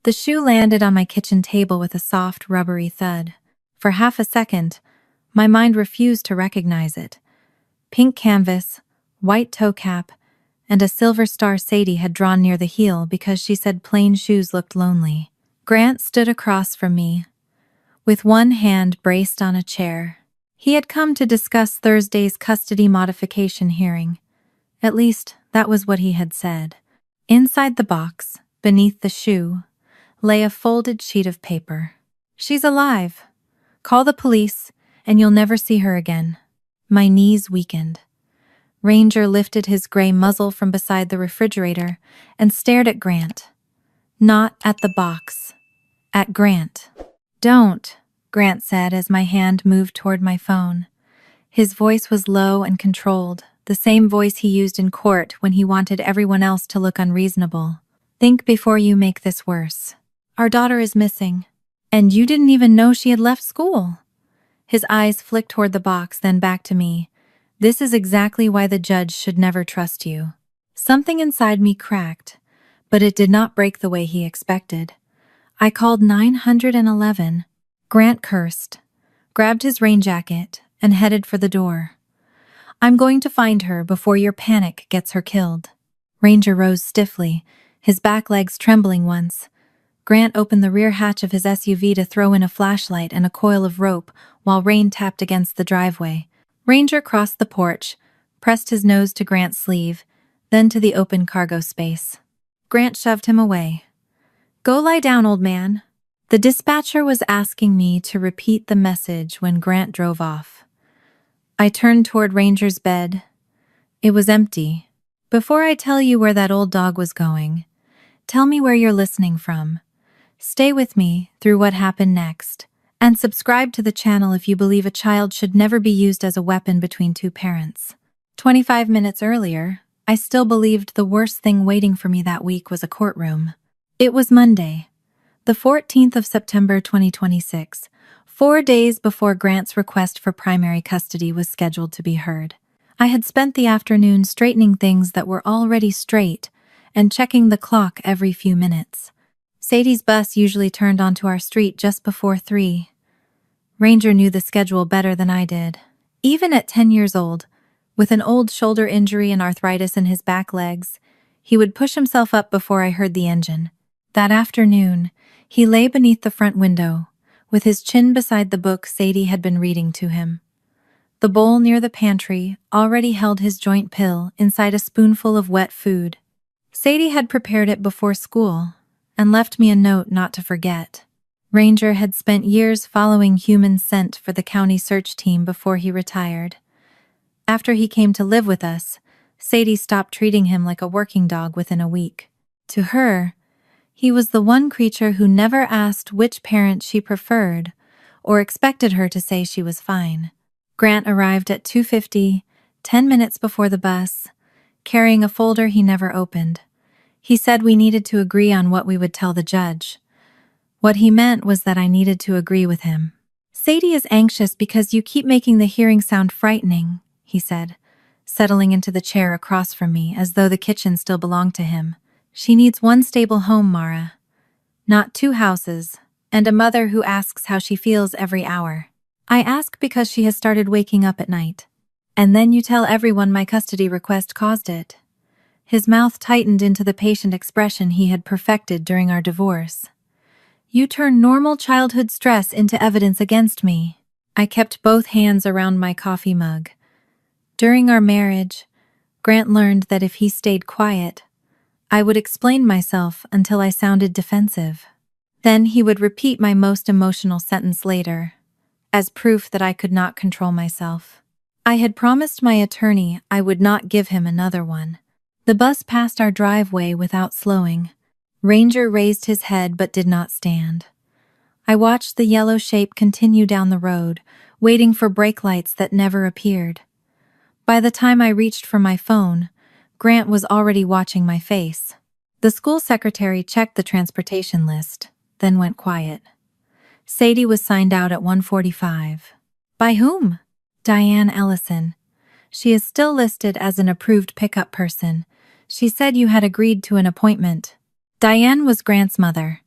The shoe landed on my kitchen table with a soft, rubbery thud. For half a second, my mind refused to recognize it. Pink canvas, white toe cap, and a silver star Sadie had drawn near the heel because she said plain shoes looked lonely. Grant stood across from me, with one hand braced on a chair. He had come to discuss Thursday's custody modification hearing. At least, that was what he had said. Inside the box, beneath the shoe, lay a folded sheet of paper. "She's alive. Call the police, and you'll never see her again." My knees weakened. Ranger lifted his gray muzzle from beside the refrigerator and stared at Grant. Not at the box. At Grant. "Don't," Grant said as my hand moved toward my phone. His voice was low and controlled, the same voice he used in court when he wanted everyone else to look unreasonable. "Think before you make this worse. Our daughter is missing. And you didn't even know she had left school." His eyes flicked toward the box, then back to me. "This is exactly why the judge should never trust you." Something inside me cracked, but it did not break the way he expected. I called 911. Grant cursed, grabbed his rain jacket, and headed for the door. "I'm going to find her before your panic gets her killed." Ranger rose stiffly, his back legs trembling once. Grant opened the rear hatch of his SUV to throw in a flashlight and a coil of rope while rain tapped against the driveway. Ranger crossed the porch, pressed his nose to Grant's sleeve, then to the open cargo space. Grant shoved him away. "Go lie down, old man." The dispatcher was asking me to repeat the message when Grant drove off. I turned toward Ranger's bed. It was empty. "Before I tell you where that old dog was going, tell me where you're listening from. Stay with me through what happened next, and subscribe to the channel if you believe a child should never be used as a weapon between two parents." 25 minutes earlier, I still believed the worst thing waiting for me that week was a courtroom. It was Monday, the 14th of September 2026, 4 days before Grant's request for primary custody was scheduled to be heard. I had spent the afternoon straightening things that were already straight and checking the clock every few minutes. Sadie's bus usually turned onto our street just before 3. Ranger knew the schedule better than I did. Even at 10 years old, with an old shoulder injury and arthritis in his back legs, he would push himself up before I heard the engine. That afternoon, he lay beneath the front window, with his chin beside the book Sadie had been reading to him. The bowl near the pantry already held his joint pill inside a spoonful of wet food. Sadie had prepared it before school and left me a note not to forget. Ranger had spent years following human scent for the county search team before he retired. After he came to live with us, Sadie stopped treating him like a working dog within a week. To her, he was the one creature who never asked which parent she preferred or expected her to say she was fine. Grant arrived at 2:50, 10 minutes before the bus, carrying a folder he never opened. He said we needed to agree on what we would tell the judge. What he meant was that I needed to agree with him. "Sadie is anxious because you keep making the hearing sound frightening," he said, settling into the chair across from me as though the kitchen still belonged to him. "She needs one stable home, Mara. Not 2 houses, and a mother who asks how she feels every hour. I ask because she has started waking up at night. And then you tell everyone my custody request caused it." His mouth tightened into the patient expression he had perfected during our divorce. "You turn normal childhood stress into evidence against me." I kept both hands around my coffee mug. During our marriage, Grant learned that if he stayed quiet, I would explain myself until I sounded defensive. Then he would repeat my most emotional sentence later, as proof that I could not control myself. I had promised my attorney I would not give him another one. The bus passed our driveway without slowing. Ranger raised his head but did not stand. I watched the yellow shape continue down the road, waiting for brake lights that never appeared. By the time I reached for my phone, Grant was already watching my face. The school secretary checked the transportation list, then went quiet. Sadie was signed out at 1:45. "By whom?" "Diane Ellison. She is still listed as an approved pickup person. She said you had agreed to an appointment." Diane was Grant's mother.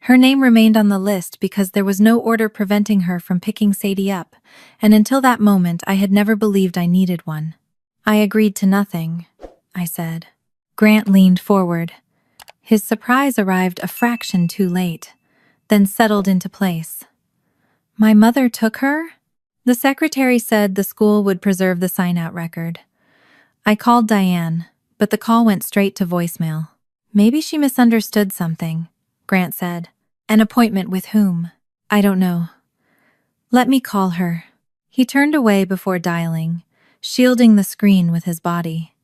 Her name remained on the list because there was no order preventing her from picking Sadie up, and until that moment I had never believed I needed one. I agreed to nothing, I said. Grant leaned forward. His surprise arrived a fraction too late, then settled into place. My mother took her? The secretary said the school would preserve the sign-out record. I called Diane, but the call went straight to voicemail. Maybe she misunderstood something, Grant said. An appointment with whom? I don't know. Let me call her. He turned away before dialing, shielding the screen with his body.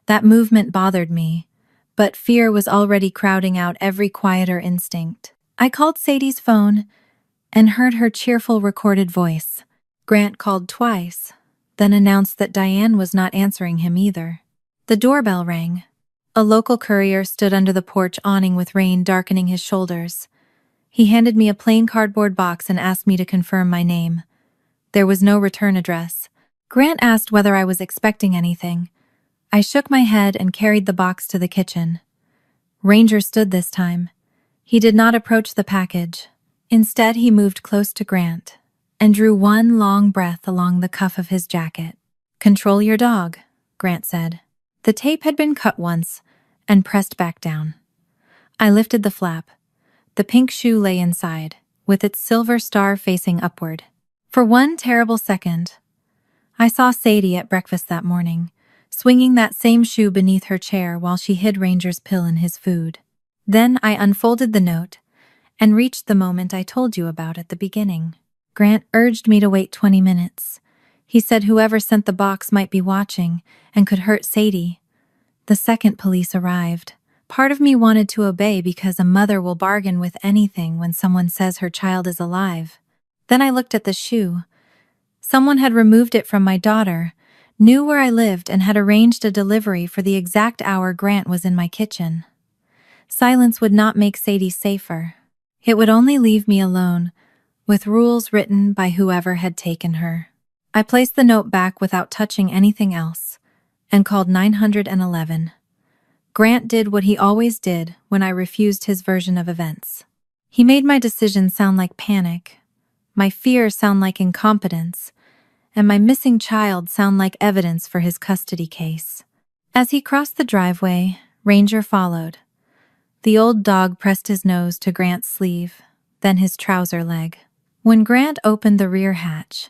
That movement bothered me, but fear was already crowding out every quieter instinct. I called Sadie's phone and heard her cheerful recorded voice. Grant called twice, then announced that Diane was not answering him either. The doorbell rang. A local courier stood under the porch awning with rain darkening his shoulders. He handed me a plain cardboard box and asked me to confirm my name. There was no return address. Grant asked whether I was expecting anything. I shook my head and carried the box to the kitchen. Ranger stood this time. He did not approach the package. Instead, he moved close to Grant and drew one long breath along the cuff of his jacket. "Control your dog," Grant said. The tape had been cut once and pressed back down. I lifted the flap. The pink shoe lay inside, with its silver star facing upward. For one terrible second, I saw Sadie at breakfast that morning, swinging that same shoe beneath her chair while she hid Ranger's pill in his food. Then I unfolded the note and reached the moment I told you about at the beginning. Grant urged me to wait 20 minutes. He said whoever sent the box might be watching and could hurt Sadie. The second police arrived. Part of me wanted to obey because a mother will bargain with anything when someone says her child is alive. Then I looked at the shoe. Someone had removed it from my daughter, knew where I lived, and had arranged a delivery for the exact hour Grant was in my kitchen. Silence would not make Sadie safer. It would only leave me alone, with rules written by whoever had taken her. I placed the note back without touching anything else, and called 911. Grant did what he always did when I refused his version of events. He made my decision sound like panic, my fear sound like incompetence, and my missing child sound like evidence for his custody case. As he crossed the driveway, Ranger followed. The old dog pressed his nose to Grant's sleeve, then his trouser leg. When Grant opened the rear hatch,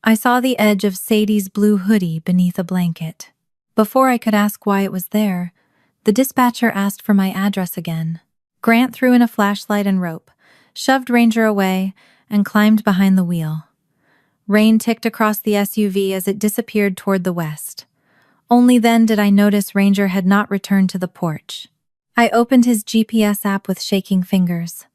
I saw the edge of Sadie's blue hoodie beneath a blanket. Before I could ask why it was there, the dispatcher asked for my address again. Grant threw in a flashlight and rope, shoved Ranger away, and climbed behind the wheel. Rain ticked across the SUV as it disappeared toward the west. Only then did I notice Ranger had not returned to the porch. I opened his GPS app with shaking fingers.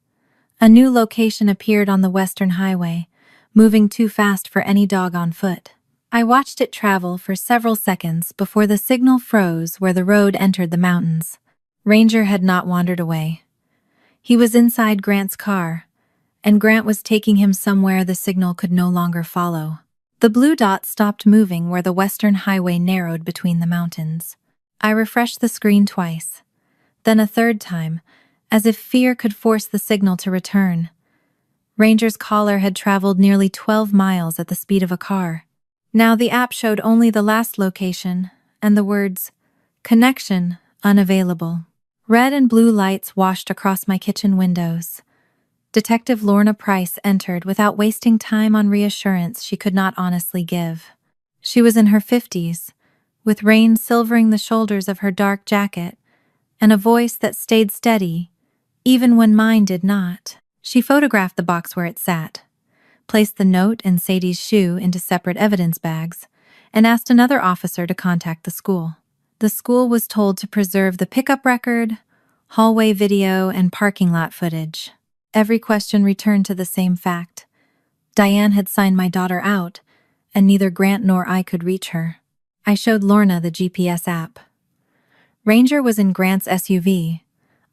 A new location appeared on the western highway, moving too fast for any dog on foot. I watched it travel for several seconds before the signal froze where the road entered the mountains. Ranger had not wandered away. He was inside Grant's car, and Grant was taking him somewhere the signal could no longer follow. The blue dot stopped moving where the western highway narrowed between the mountains. I refreshed the screen twice, then a third time, as if fear could force the signal to return. Ranger's caller had traveled nearly 12 miles at the speed of a car. Now the app showed only the last location and the words, "Connection unavailable." Red and blue lights washed across my kitchen windows. Detective Lorna Price entered without wasting time on reassurance she could not honestly give. She was in her 50s, with rain silvering the shoulders of her dark jacket, and a voice that stayed steady, even when mine did not. She photographed the box where it sat, placed the note and Sadie's shoe into separate evidence bags, and asked another officer to contact the school. The school was told to preserve the pickup record, hallway video, and parking lot footage. Every question returned to the same fact. Diane had signed my daughter out, and neither Grant nor I could reach her. I showed Lorna the GPS app. Ranger was in Grant's SUV.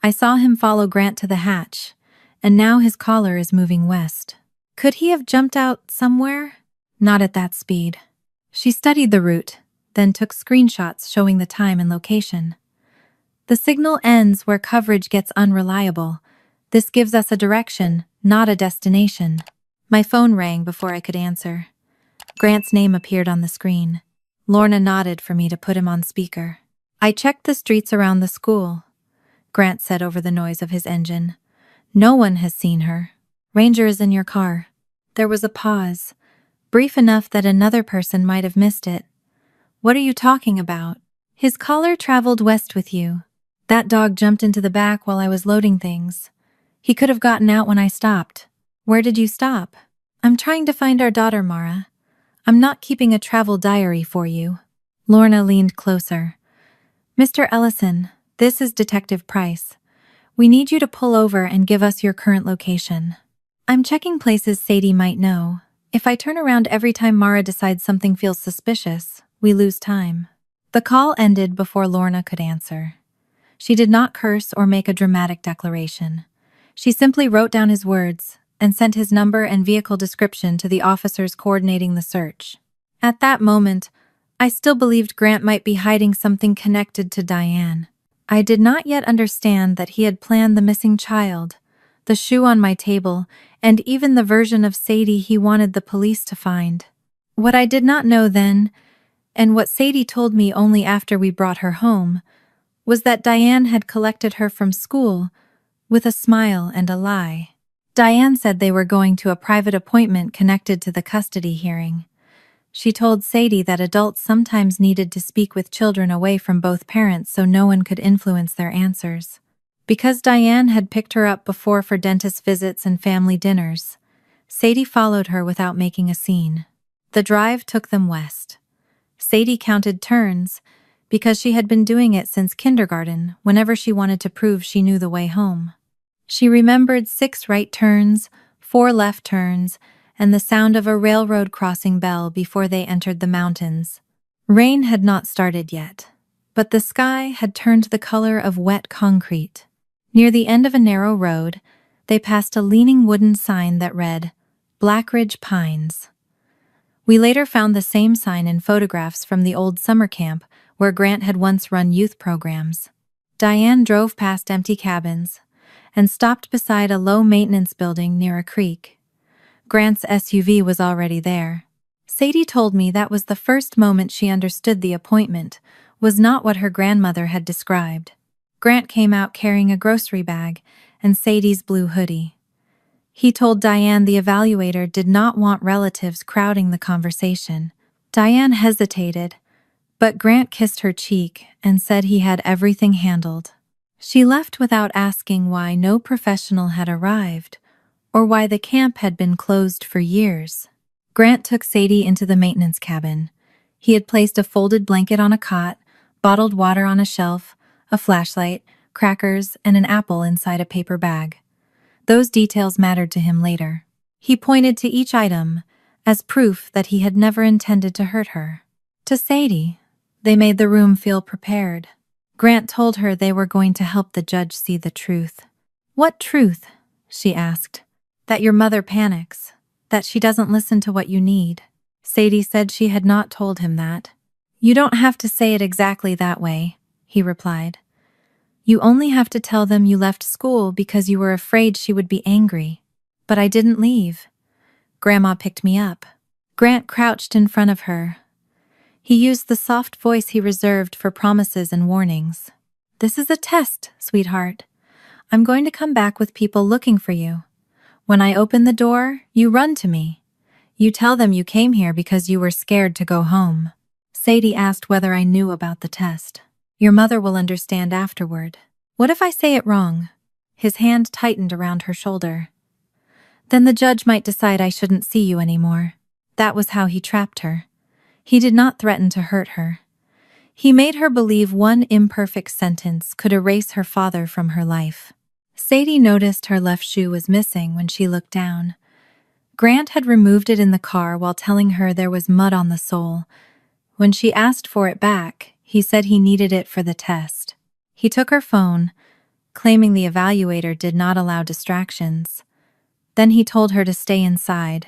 I saw him follow Grant to the hatch, and now his caller is moving west. Could he have jumped out somewhere? Not at that speed. She studied the route, then took screenshots showing the time and location. The signal ends where coverage gets unreliable, This gives us a direction, not a destination. My phone rang before I could answer. Grant's name appeared on the screen. Lorna nodded for me to put him on speaker. I checked the streets around the school, Grant said over the noise of his engine. No one has seen her. Ranger is in your car. There was a pause, brief enough that another person might have missed it. What are you talking about? His caller traveled west with you. That dog jumped into the back while I was loading things. He could have gotten out when I stopped. Where did you stop? I'm trying to find our daughter, Mara. I'm not keeping a travel diary for you. Lorna leaned closer. Mr. Ellison, this is Detective Price. We need you to pull over and give us your current location. I'm checking places Sadie might know. If I turn around every time Mara decides something feels suspicious, we lose time. The call ended before Lorna could answer. She did not curse or make a dramatic declaration. She simply wrote down his words and sent his number and vehicle description to the officers coordinating the search. At that moment, I still believed Grant might be hiding something connected to Diane. I did not yet understand that he had planned the missing child, the shoe on my table, and even the version of Sadie he wanted the police to find. What I did not know then, and what Sadie told me only after we brought her home, was that Diane had collected her from school with a smile and a lie. Diane said they were going to a private appointment connected to the custody hearing. She told Sadie that adults sometimes needed to speak with children away from both parents so no one could influence their answers. Because Diane had picked her up before for dentist visits and family dinners, Sadie followed her without making a scene. The drive took them west. Sadie counted turns because she had been doing it since kindergarten whenever she wanted to prove she knew the way home. She remembered 6 right turns, 4 left turns, and the sound of a railroad crossing bell before they entered the mountains. Rain had not started yet, but the sky had turned the color of wet concrete. Near the end of a narrow road, they passed a leaning wooden sign that read, Blackridge Pines. We later found the same sign in photographs from the old summer camp where Grant had once run youth programs. Diane drove past empty cabins and stopped beside a low-maintenance building near a creek. Grant's SUV was already there. Sadie told me that was the first moment she understood the appointment was not what her grandmother had described. Grant came out carrying a grocery bag and Sadie's blue hoodie. He told Diane the evaluator did not want relatives crowding the conversation. Diane hesitated, but Grant kissed her cheek and said he had everything handled. She left without asking why no professional had arrived or why the camp had been closed for years. Grant took Sadie into the maintenance cabin. He had placed a folded blanket on a cot, bottled water on a shelf, a flashlight, crackers, and an apple inside a paper bag. Those details mattered to him later. He pointed to each item as proof that he had never intended to hurt her. To Sadie, they made the room feel prepared. Grant told her they were going to help the judge see the truth. What truth? She asked. That your mother panics, that she doesn't listen to what you need. Sadie said she had not told him that. You don't have to say it exactly that way, he replied. You only have to tell them you left school because you were afraid she would be angry. But I didn't leave. Grandma picked me up. Grant crouched in front of her. He used the soft voice he reserved for promises and warnings. This is a test, sweetheart. I'm going to come back with people looking for you. When I open the door, you run to me. You tell them you came here because you were scared to go home. Sadie asked whether I knew about the test. Your mother will understand afterward. What if I say it wrong? His hand tightened around her shoulder. Then the judge might decide I shouldn't see you anymore. That was how he trapped her. He did not threaten to hurt her. He made her believe one imperfect sentence could erase her father from her life. Sadie noticed her left shoe was missing when she looked down. Grant had removed it in the car while telling her there was mud on the sole. When she asked for it back, he said he needed it for the test. He took her phone, claiming the evaluator did not allow distractions. Then he told her to stay inside,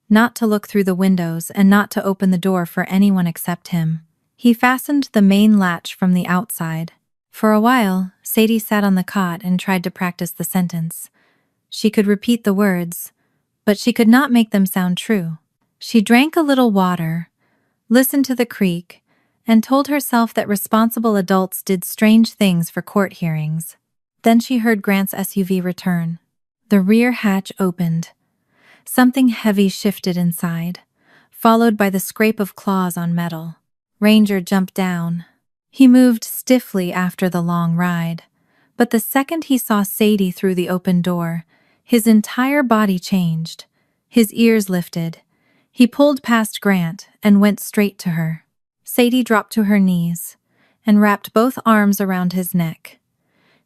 not to look through the windows and not to open the door for anyone except him. He fastened the main latch from the outside. For a while, Sadie sat on the cot and tried to practice the sentence. She could repeat the words, but she could not make them sound true. She drank a little water, listened to the creak, and told herself that responsible adults did strange things for court hearings. Then she heard Grant's SUV return. The rear hatch opened. Something heavy shifted inside, followed by the scrape of claws on metal. Ranger jumped down. He moved stiffly after the long ride, but the second he saw Sadie through the open door, his entire body changed. His ears lifted. He pulled past Grant and went straight to her. Sadie dropped to her knees and wrapped both arms around his neck.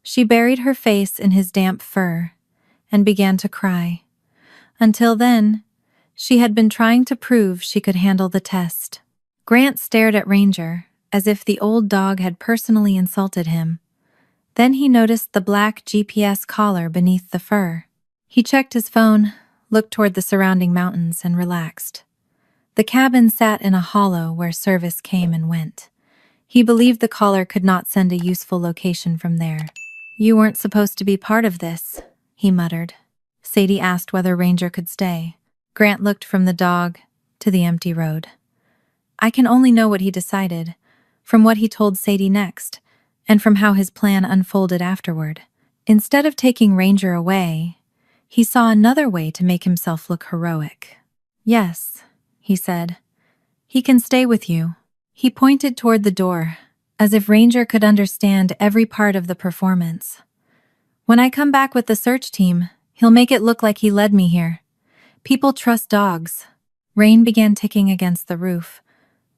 She buried her face in his damp fur and began to cry. Until then, she had been trying to prove she could handle the test. Grant stared at Ranger, as if the old dog had personally insulted him. Then he noticed the black GPS collar beneath the fur. He checked his phone, looked toward the surrounding mountains, and relaxed. The cabin sat in a hollow where service came and went. He believed the collar could not send a useful location from there. "You weren't supposed to be part of this," he muttered. Sadie asked whether Ranger could stay. Grant looked from the dog to the empty road. I can only know what he decided, from what he told Sadie next, and from how his plan unfolded afterward. Instead of taking Ranger away, he saw another way to make himself look heroic. "Yes," he said. "He can stay with you." He pointed toward the door, as if Ranger could understand every part of the performance. "When I come back with the search team, he'll make it look like he led me here. People trust dogs." Rain began ticking against the roof.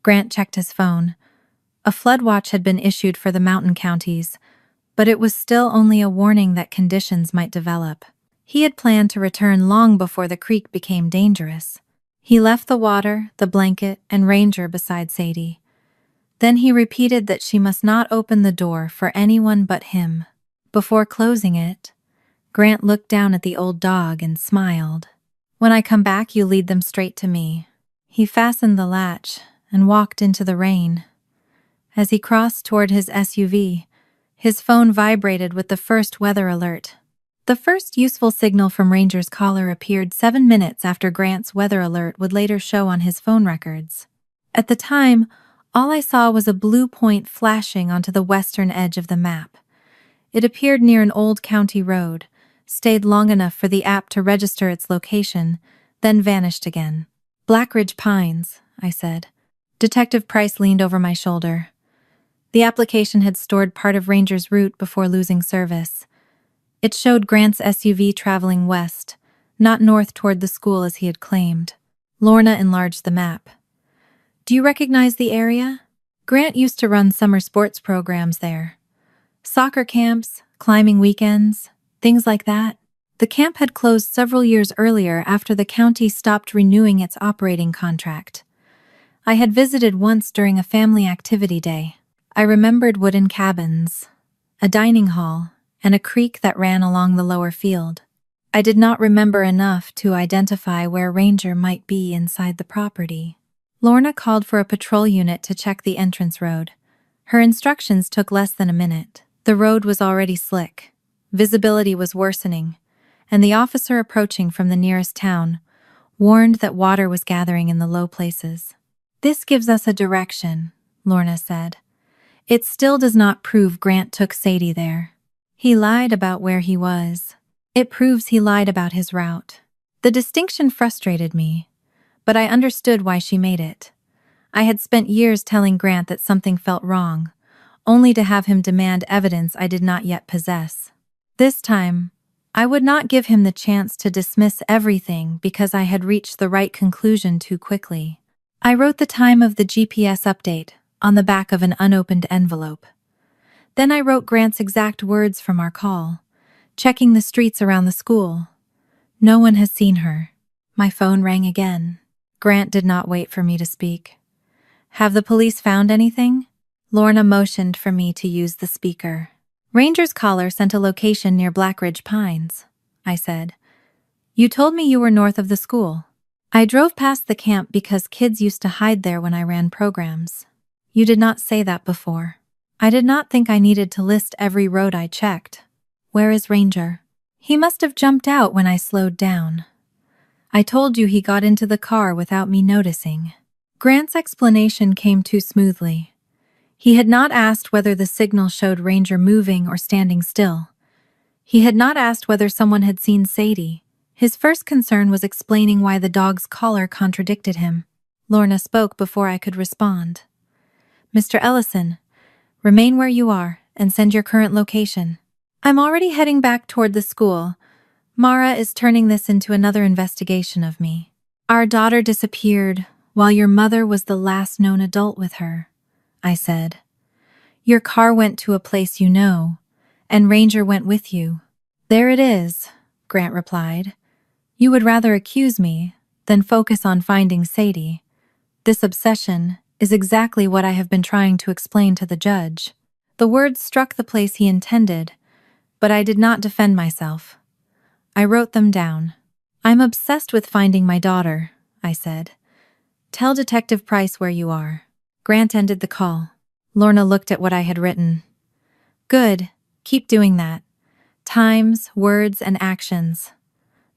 Grant checked his phone. A flood watch had been issued for the mountain counties, but it was still only a warning that conditions might develop. He had planned to return long before the creek became dangerous. He left the water, the blanket, and Ranger beside Sadie. Then he repeated that she must not open the door for anyone but him. Before closing it, Grant looked down at the old dog and smiled. "When I come back, you lead them straight to me." He fastened the latch and walked into the rain. As he crossed toward his SUV, his phone vibrated with the first weather alert. The first useful signal from Ranger's collar appeared 7 minutes after Grant's weather alert would later show on his phone records. At the time, all I saw was a blue point flashing onto the western edge of the map. It appeared near an old county road, stayed long enough for the app to register its location, then vanished again. "Blackridge Pines," I said. Detective Price leaned over my shoulder. The application had stored part of Ranger's route before losing service. It showed Grant's SUV traveling west, not north toward the school as he had claimed. Lorna enlarged the map. "Do you recognize the area?" Grant used to run summer sports programs there. Soccer camps, climbing weekends, things like that. The camp had closed several years earlier after the county stopped renewing its operating contract. I had visited once during a family activity day. I remembered wooden cabins, a dining hall, and a creek that ran along the lower field. I did not remember enough to identify where Ranger might be inside the property. Lorna called for a patrol unit to check the entrance road. Her instructions took less than a minute. The road was already slick. Visibility was worsening, and the officer approaching from the nearest town warned that water was gathering in the low places. "This gives us a direction," Lorna said. "It still does not prove Grant took Sadie there. He lied about where he was. It proves he lied about his route." The distinction frustrated me, but I understood why she made it. I had spent years telling Grant that something felt wrong, only to have him demand evidence I did not yet possess. This time, I would not give him the chance to dismiss everything because I had reached the right conclusion too quickly. I wrote the time of the GPS update on the back of an unopened envelope. Then I wrote Grant's exact words from our call, checking the streets around the school. "No one has seen her." My phone rang again. Grant did not wait for me to speak. "Have the police found anything?" Lorna motioned for me to use the speaker. "Ranger's caller sent a location near Blackridge Pines," I said. "You told me you were north of the school." "I drove past the camp because kids used to hide there when I ran programs." "You did not say that before." "I did not think I needed to list every road I checked." "Where is Ranger?" He must have jumped out when I slowed down. I told you he got into the car without me noticing. Grant's explanation came too smoothly. He had not asked whether the signal showed Ranger moving or standing still. He had not asked whether someone had seen Sadie. His first concern was explaining why the dog's collar contradicted him. Lorna spoke before I could respond. Mr. Ellison, remain where you are and send your current location. I'm already heading back toward the school. Mara is turning this into another investigation of me. Our daughter disappeared while your mother was the last known adult with her, I said. Your car went to a place you know, and Ranger went with you. There it is, Grant replied. You would rather accuse me than focus on finding Sadie. This obsession is exactly what I have been trying to explain to the judge. The words struck the place he intended, but I did not defend myself. I wrote them down. I'm obsessed with finding my daughter, I said. Tell Detective Price where you are. Grant ended the call. Lorna looked at what I had written. Good, keep doing that. Times, words, and actions.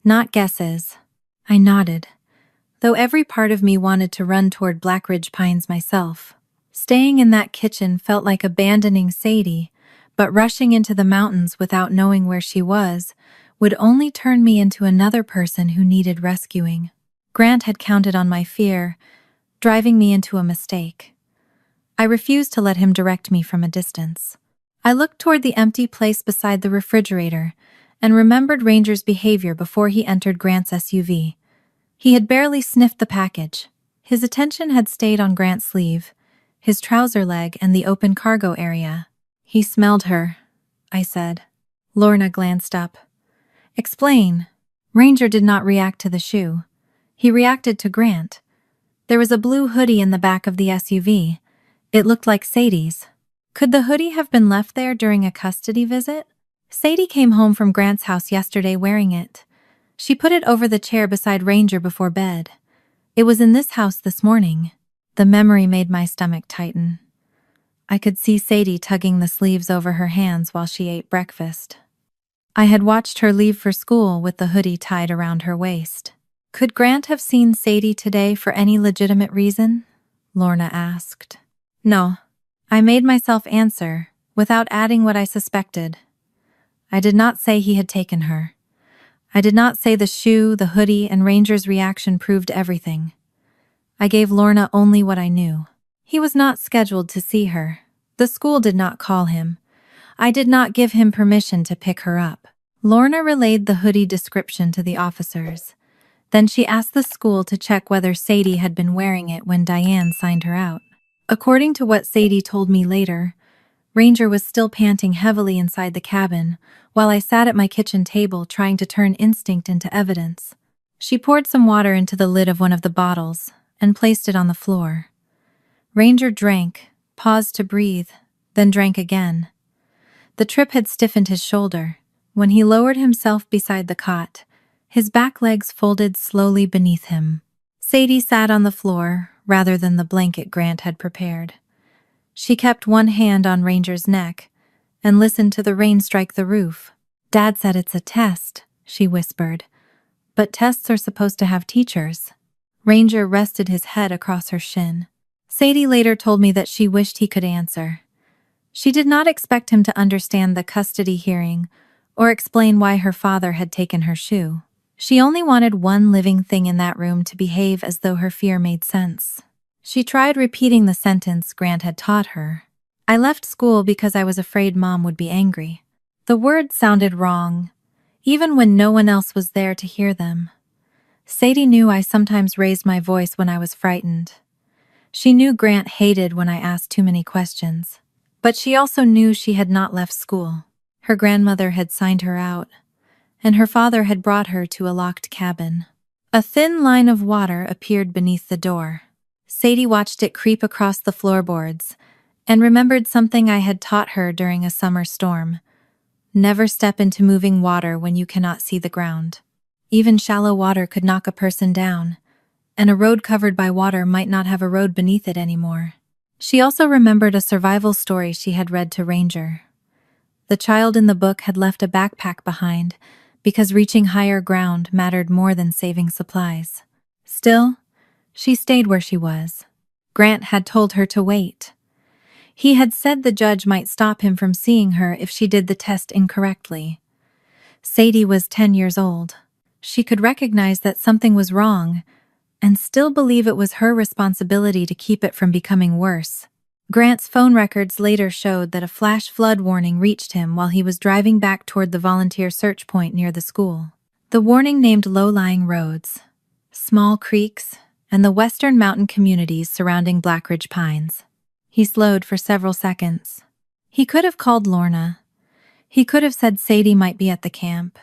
Not guesses. I nodded, though every part of me wanted to run toward Blackridge Pines myself. Staying in that kitchen felt like abandoning Sadie, but rushing into the mountains without knowing where she was would only turn me into another person who needed rescuing. Grant had counted on my fear, driving me into a mistake. I refused to let him direct me from a distance. I looked toward the empty place beside the refrigerator and remembered Ranger's behavior before he entered Grant's SUV. He had barely sniffed the package. His attention had stayed on Grant's sleeve, his trouser leg, and the open cargo area. He smelled her, I said. Lorna glanced up. Explain. Ranger did not react to the shoe. He reacted to Grant. There was a blue hoodie in the back of the SUV. It looked like Sadie's. Could the hoodie have been left there during a custody visit? Sadie came home from Grant's house yesterday wearing it. She put it over the chair beside Ranger before bed. It was in this house this morning. The memory made my stomach tighten. I could see Sadie tugging the sleeves over her hands while she ate breakfast. I had watched her leave for school with the hoodie tied around her waist. Could Grant have seen Sadie today for any legitimate reason? Lorna asked. No. I made myself answer, without adding what I suspected. I did not say he had taken her. I did not say the shoe, the hoodie, and Ranger's reaction proved everything. I gave Lorna only what I knew. He was not scheduled to see her. The school did not call him. I did not give him permission to pick her up. Lorna relayed the hoodie description to the officers. Then she asked the school to check whether Sadie had been wearing it when Diane signed her out. According to what Sadie told me later, Ranger was still panting heavily inside the cabin while I sat at my kitchen table trying to turn instinct into evidence. She poured some water into the lid of one of the bottles and placed it on the floor. Ranger drank, paused to breathe, then drank again. The trip had stiffened his shoulder. When he lowered himself beside the cot, his back legs folded slowly beneath him. Sadie sat on the floor rather than the blanket Grant had prepared. She kept one hand on Ranger's neck and listened to the rain strike the roof. Dad said it's a test, she whispered. But tests are supposed to have teachers. Ranger rested his head across her shin. Sadie later told me that she wished he could answer. She did not expect him to understand the custody hearing or explain why her father had taken her shoe. She only wanted one living thing in that room to behave as though her fear made sense. She tried repeating the sentence Grant had taught her. I left school because I was afraid Mom would be angry. The words sounded wrong, even when no one else was there to hear them. Sadie knew I sometimes raised my voice when I was frightened. She knew Grant hated when I asked too many questions. But she also knew she had not left school. Her grandmother had signed her out, and her father had brought her to a locked cabin. A thin line of water appeared beneath the door. Sadie watched it creep across the floorboards and remembered something I had taught her during a summer storm. Never step into moving water when you cannot see the ground. Even shallow water could knock a person down, and a road covered by water might not have a road beneath it anymore. She also remembered a survival story she had read to Ranger. The child in the book had left a backpack behind because reaching higher ground mattered more than saving supplies. Still, she stayed where she was. Grant had told her to wait. He had said the judge might stop him from seeing her if she did the test incorrectly. Sadie was 10 years old. She could recognize that something was wrong and still believe it was her responsibility to keep it from becoming worse. Grant's phone records later showed that a flash flood warning reached him while he was driving back toward the volunteer search point near the school. The warning named low-lying roads, small creeks, and the western mountain communities surrounding Blackridge Pines. He slowed for several seconds. He could have called Lorna. He could have said Sadie might be at the camp.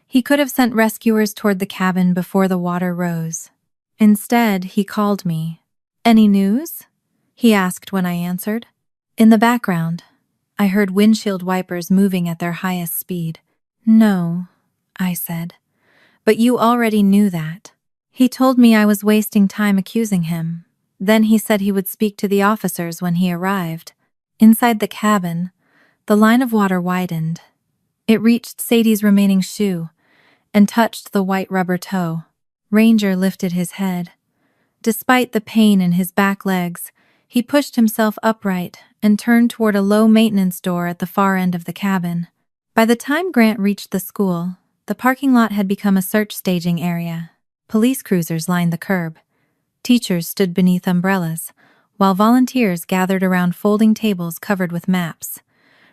He could have sent rescuers toward the cabin before the water rose. Instead, he called me. "Any news?" he asked when I answered. In the background, I heard windshield wipers moving at their highest speed. "No," I said. "But you already knew that." He told me I was wasting time accusing him. Then he said he would speak to the officers when he arrived. Inside the cabin, the line of water widened. It reached Sadie's remaining shoe and touched the white rubber toe. Ranger lifted his head. Despite the pain in his back legs, he pushed himself upright and turned toward a low-maintenance door at the far end of the cabin. By the time Grant reached the school, the parking lot had become a search staging area. Police cruisers lined the curb. Teachers stood beneath umbrellas, while volunteers gathered around folding tables covered with maps.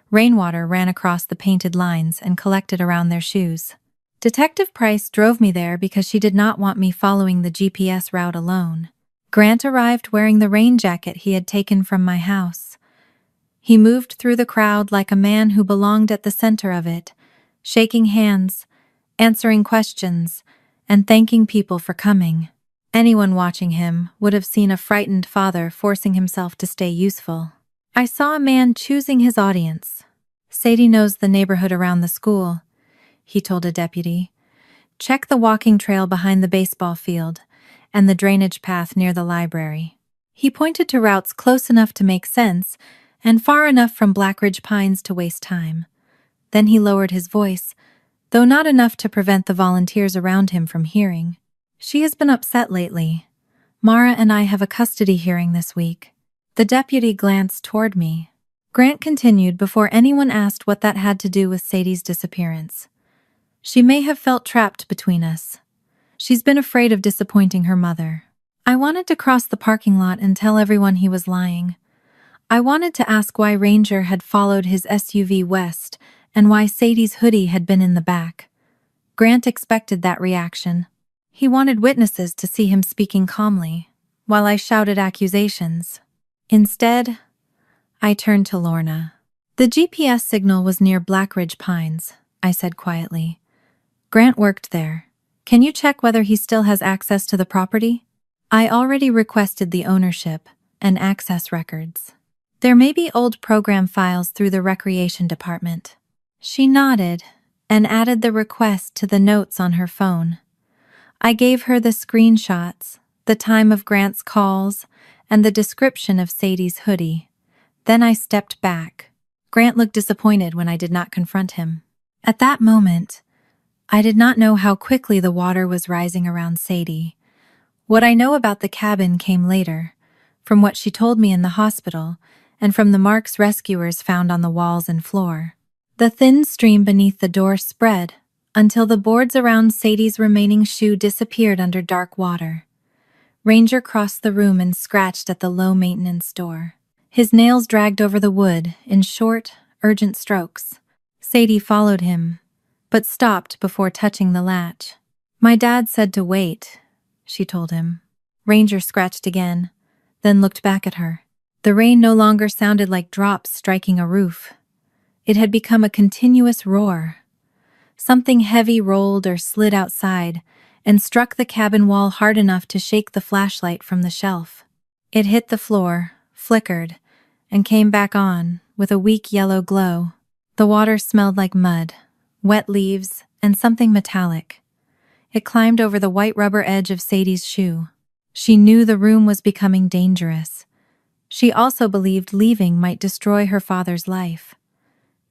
Rainwater ran across the painted lines and collected around their shoes. Detective Price drove me there because she did not want me following the GPS route alone. Grant arrived wearing the rain jacket he had taken from my house. He moved through the crowd like a man who belonged at the center of it, shaking hands, answering questions, and thanking people for coming. Anyone watching him would have seen a frightened father forcing himself to stay useful. I saw a man choosing his audience. "Sadie knows the neighborhood around the school," he told a deputy. "Check the walking trail behind the baseball field and the drainage path near the library." He pointed to routes close enough to make sense and far enough from Blackridge Pines to waste time. Then he lowered his voice, though not enough to prevent the volunteers around him from hearing. "She has been upset lately. Mara and I have a custody hearing this week." The deputy glanced toward me. Grant continued before anyone asked what that had to do with Sadie's disappearance. "She may have felt trapped between us. She's been afraid of disappointing her mother." I wanted to cross the parking lot and tell everyone he was lying. I wanted to ask why Ranger had followed his SUV west and why Sadie's hoodie had been in the back. Grant expected that reaction. He wanted witnesses to see him speaking calmly, while I shouted accusations. Instead, I turned to Lorna. "The GPS signal was near Blackridge Pines," I said quietly. "Grant worked there. Can you check whether he still has access to the property?" I already requested the ownership and access records. "There may be old program files through the recreation department." She nodded and added the request to the notes on her phone. I gave her the screenshots, the time of Grant's calls, and the description of Sadie's hoodie. Then I stepped back. Grant looked disappointed when I did not confront him. At that moment, I did not know how quickly the water was rising around Sadie. What I know about the cabin came later, from what she told me in the hospital, and from the marks rescuers found on the walls and floor. The thin stream beneath the door spread until the boards around Sadie's remaining shoe disappeared under dark water. Ranger crossed the room and scratched at the low-maintenance door. His nails dragged over the wood in short, urgent strokes. Sadie followed him, but stopped before touching the latch. "My dad said to wait," she told him. Ranger scratched again, then looked back at her. The rain no longer sounded like drops striking a roof. It had become a continuous roar. Something heavy rolled or slid outside and struck the cabin wall hard enough to shake the flashlight from the shelf. It hit the floor, flickered, and came back on with a weak yellow glow. The water smelled like mud, wet leaves, and something metallic. It climbed over the white rubber edge of Sadie's shoe. She knew the room was becoming dangerous. She also believed leaving might destroy her father's life.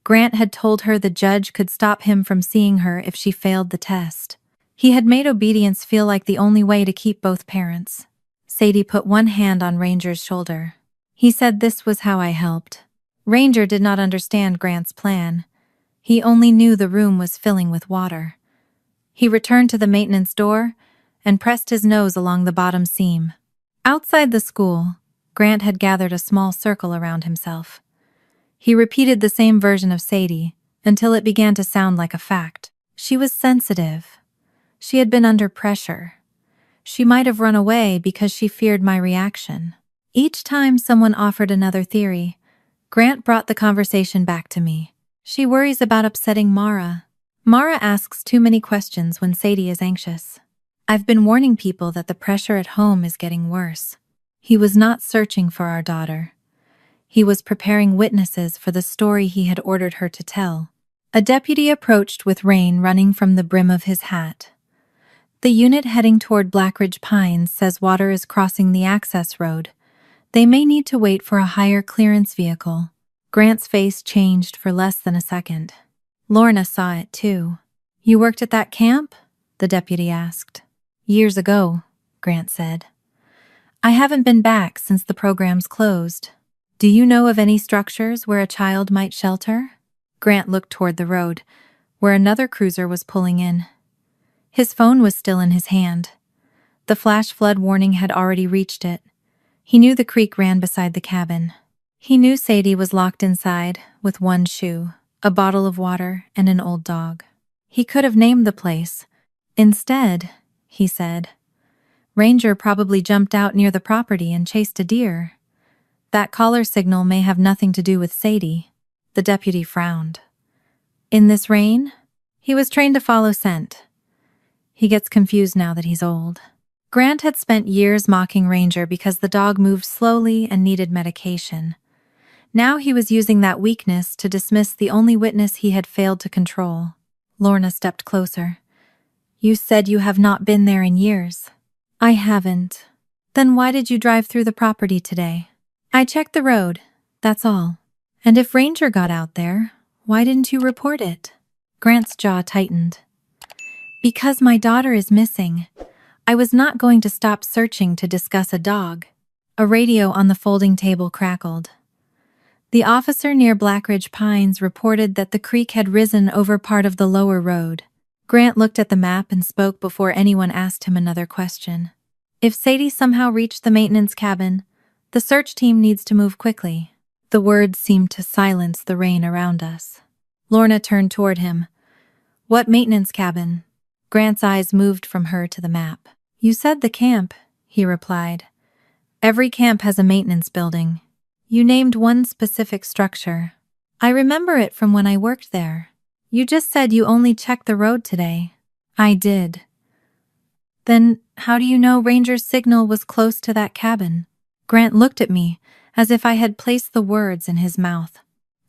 Grant had told her the judge could stop him from seeing her if she failed the test. He had made obedience feel like the only way to keep both parents. Sadie put one hand on Ranger's shoulder. He said this was how I helped. Ranger did not understand Grant's plan. He only knew the room was filling with water. He returned to the maintenance door and pressed his nose along the bottom seam. Outside the school, Grant had gathered a small circle around himself. He repeated the same version of Sadie until it began to sound like a fact. She was sensitive. She had been under pressure. She might have run away because she feared my reaction. Each time someone offered another theory, Grant brought the conversation back to me. She worries about upsetting Mara. Mara asks too many questions when Sadie is anxious. I've been warning people that the pressure at home is getting worse. He was not searching for our daughter. He was preparing witnesses for the story he had ordered her to tell. A deputy approached with rain running from the brim of his hat. The unit heading toward Blackridge Pines says water is crossing the access road. They may need to wait for a higher clearance vehicle. Grant's face changed for less than a second. Lorna saw it too. You worked at that camp? The deputy asked. Years ago, Grant said. I haven't been back since the program's closed. Do you know of any structures where a child might shelter? Grant looked toward the road, where another cruiser was pulling in. His phone was still in his hand. The flash flood warning had already reached it. He knew the creek ran beside the cabin. He knew Sadie was locked inside with one shoe, a bottle of water, and an old dog. He could have named the place. Instead, he said, Ranger probably jumped out near the property and chased a deer. That caller signal may have nothing to do with Sadie. The deputy frowned. In this rain? He was trained to follow scent. He gets confused now that he's old. Grant had spent years mocking Ranger because the dog moved slowly and needed medication. Now he was using that weakness to dismiss the only witness he had failed to control. Lorna stepped closer. You said you have not been there in years. I haven't. Then why did you drive through the property today? I checked the road, that's all. And if Ranger got out there, why didn't you report it? Grant's jaw tightened. Because my daughter is missing. I was not going to stop searching to discuss a dog. A radio on the folding table crackled. The officer near Blackridge Pines reported that the creek had risen over part of the lower road. Grant looked at the map and spoke before anyone asked him another question. If Sadie somehow reached the maintenance cabin, the search team needs to move quickly. The words seemed to silence the rain around us. Lorna turned toward him. What maintenance cabin? Grant's eyes moved from her to the map. You said the camp, he replied. Every camp has a maintenance building. You named one specific structure. I remember it from when I worked there. You just said you only checked the road today. I did. Then how do you know Ranger's signal was close to that cabin? Grant looked at me as if I had placed the words in his mouth.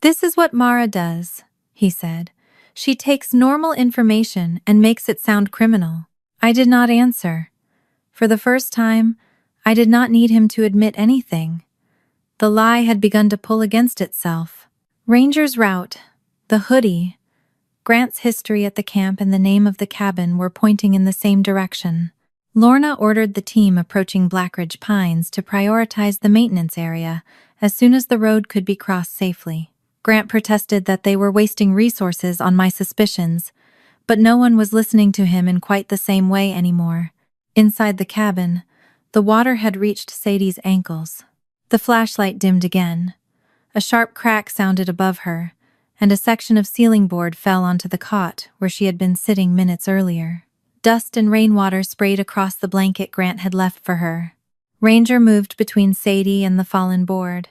This is what Mara does, he said. She takes normal information and makes it sound criminal. I did not answer. For the first time, I did not need him to admit anything. The lie had begun to pull against itself. Ranger's route, the hoodie, Grant's history at the camp and the name of the cabin were pointing in the same direction. Lorna ordered the team approaching Blackridge Pines to prioritize the maintenance area as soon as the road could be crossed safely. Grant protested that they were wasting resources on my suspicions, but no one was listening to him in quite the same way anymore. Inside the cabin, the water had reached Sadie's ankles. The flashlight dimmed again. A sharp crack sounded above her, and a section of ceiling board fell onto the cot where she had been sitting minutes earlier. Dust and rainwater sprayed across the blanket Grant had left for her. Ranger moved between Sadie and the fallen board.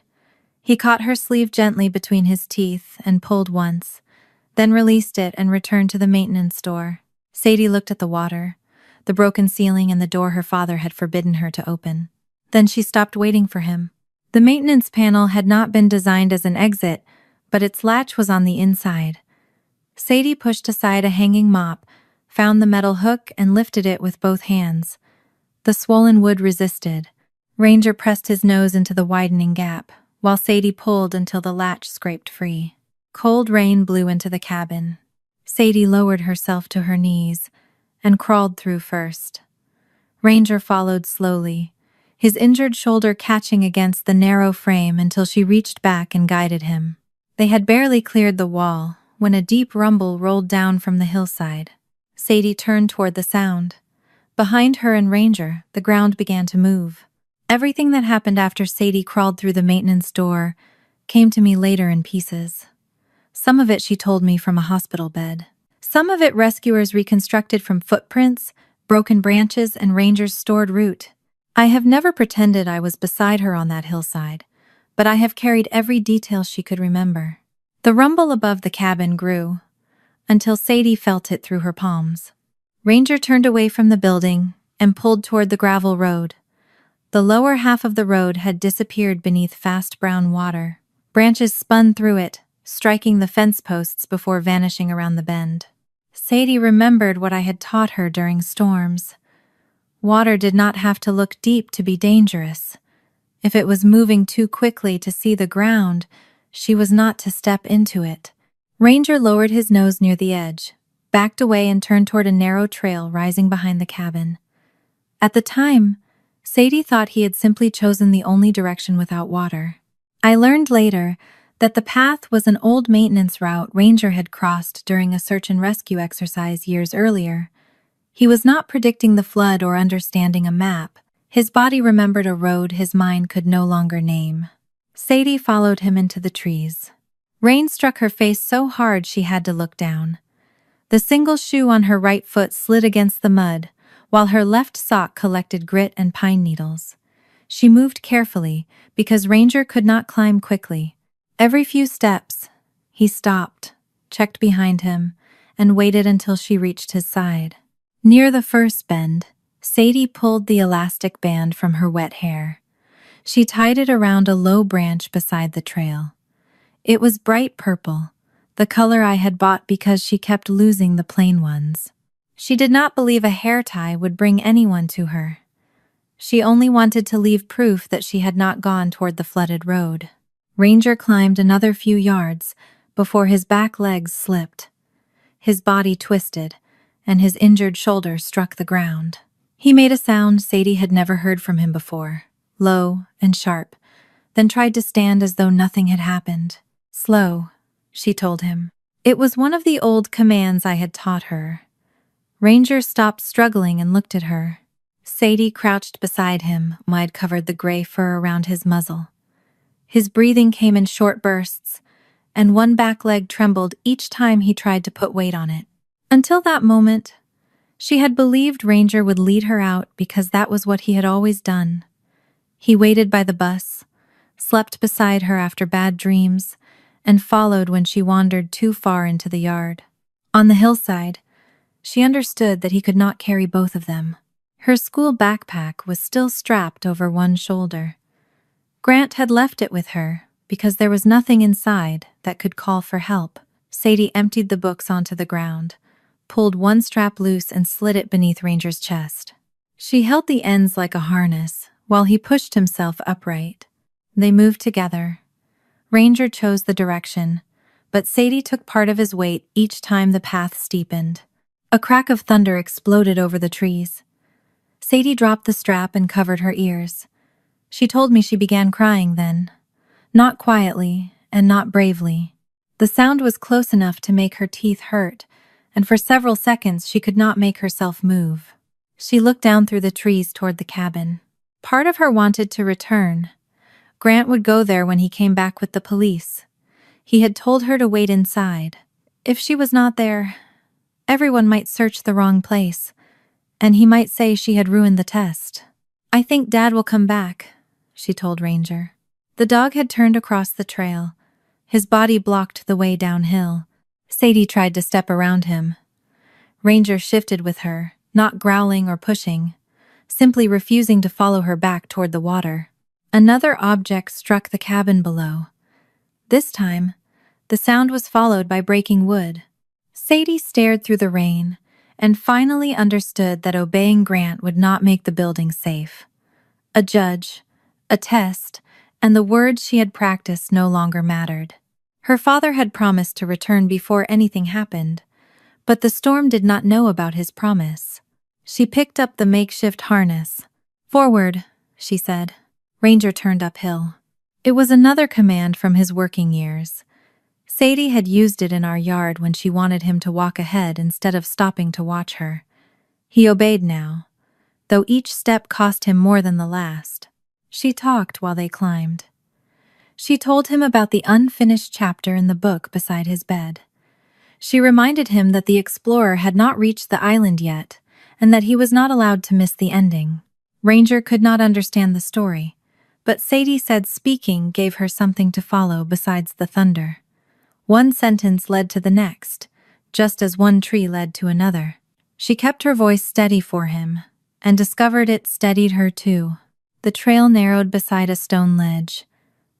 He caught her sleeve gently between his teeth and pulled once, then released it and returned to the maintenance door. Sadie looked at the water, the broken ceiling and the door her father had forbidden her to open. Then she stopped waiting for him. The maintenance panel had not been designed as an exit, but its latch was on the inside. Sadie pushed aside a hanging mop, found the metal hook and lifted it with both hands. The swollen wood resisted. Ranger pressed his nose into the widening gap, while Sadie pulled until the latch scraped free. Cold rain blew into the cabin. Sadie lowered herself to her knees and crawled through first. Ranger followed slowly, his injured shoulder catching against the narrow frame until she reached back and guided him. They had barely cleared the wall when a deep rumble rolled down from the hillside. Sadie turned toward the sound. Behind her and Ranger, the ground began to move. Everything that happened after Sadie crawled through the maintenance door came to me later in pieces. Some of it she told me from a hospital bed. Some of it rescuers reconstructed from footprints, broken branches, and Ranger's stored root. I have never pretended I was beside her on that hillside, but I have carried every detail she could remember. The rumble above the cabin grew, until Sadie felt it through her palms. Ranger turned away from the building and pulled toward the gravel road. The lower half of the road had disappeared beneath fast brown water. Branches spun through it, striking the fence posts before vanishing around the bend. Sadie remembered what I had taught her during storms. Water did not have to look deep to be dangerous. If it was moving too quickly to see the ground, she was not to step into it. Ranger lowered his nose near the edge, backed away and turned toward a narrow trail rising behind the cabin. At the time, Sadie thought he had simply chosen the only direction without water. I learned later that the path was an old maintenance route Ranger had crossed during a search and rescue exercise years earlier. He was not predicting the flood or understanding a map. His body remembered a road his mind could no longer name. Sadie followed him into the trees. Rain struck her face so hard she had to look down. The single shoe on her right foot slid against the mud, while her left sock collected grit and pine needles. She moved carefully, because Ranger could not climb quickly. Every few steps, he stopped, checked behind him, and waited until she reached his side. Near the first bend, Sadie pulled the elastic band from her wet hair. She tied it around a low branch beside the trail. It was bright purple, the color I had bought because she kept losing the plain ones. She did not believe a hair tie would bring anyone to her. She only wanted to leave proof that she had not gone toward the flooded road. Ranger climbed another few yards before his back legs slipped. His body twisted, and his injured shoulder struck the ground. He made a sound Sadie had never heard from him before, low and sharp, then tried to stand as though nothing had happened. "Slow," she told him. It was one of the old commands I had taught her. Ranger stopped struggling and looked at her. Sadie crouched beside him, mud covered the gray fur around his muzzle. His breathing came in short bursts, and one back leg trembled each time he tried to put weight on it. Until that moment, she had believed Ranger would lead her out because that was what he had always done. He waited by the bus, slept beside her after bad dreams, and followed when she wandered too far into the yard. On the hillside, she understood that he could not carry both of them. Her school backpack was still strapped over one shoulder. Grant had left it with her because there was nothing inside that could call for help. Sadie emptied the books onto the ground, pulled one strap loose and slid it beneath Ranger's chest. She held the ends like a harness while he pushed himself upright. They moved together. Ranger chose the direction, but Sadie took part of his weight each time the path steepened. A crack of thunder exploded over the trees. Sadie dropped the strap and covered her ears. She told me she began crying then, not quietly and not bravely. The sound was close enough to make her teeth hurt, and for several seconds she could not make herself move. She looked down through the trees toward the cabin. Part of her wanted to return. Grant would go there when he came back with the police. He had told her to wait inside. If she was not there, everyone might search the wrong place, and he might say she had ruined the test. "I think Dad will come back," she told Ranger. The dog had turned across the trail. His body blocked the way downhill. Sadie tried to step around him. Ranger shifted with her, not growling or pushing, simply refusing to follow her back toward the water. Another object struck the cabin below. This time, the sound was followed by breaking wood. Sadie stared through the rain and finally understood that obeying Grant would not make the building safe. A judge, a test, and the words she had practiced no longer mattered. Her father had promised to return before anything happened, but the storm did not know about his promise. She picked up the makeshift harness. "Forward," she said. Ranger turned uphill. It was another command from his working years. Sadie had used it in our yard when she wanted him to walk ahead instead of stopping to watch her. He obeyed now, though each step cost him more than the last. She talked while they climbed. She told him about the unfinished chapter in the book beside his bed. She reminded him that the explorer had not reached the island yet, and that he was not allowed to miss the ending. Ranger could not understand the story, but Sadie said speaking gave her something to follow besides the thunder. One sentence led to the next, just as one tree led to another. She kept her voice steady for him, and discovered it steadied her too. The trail narrowed beside a stone ledge.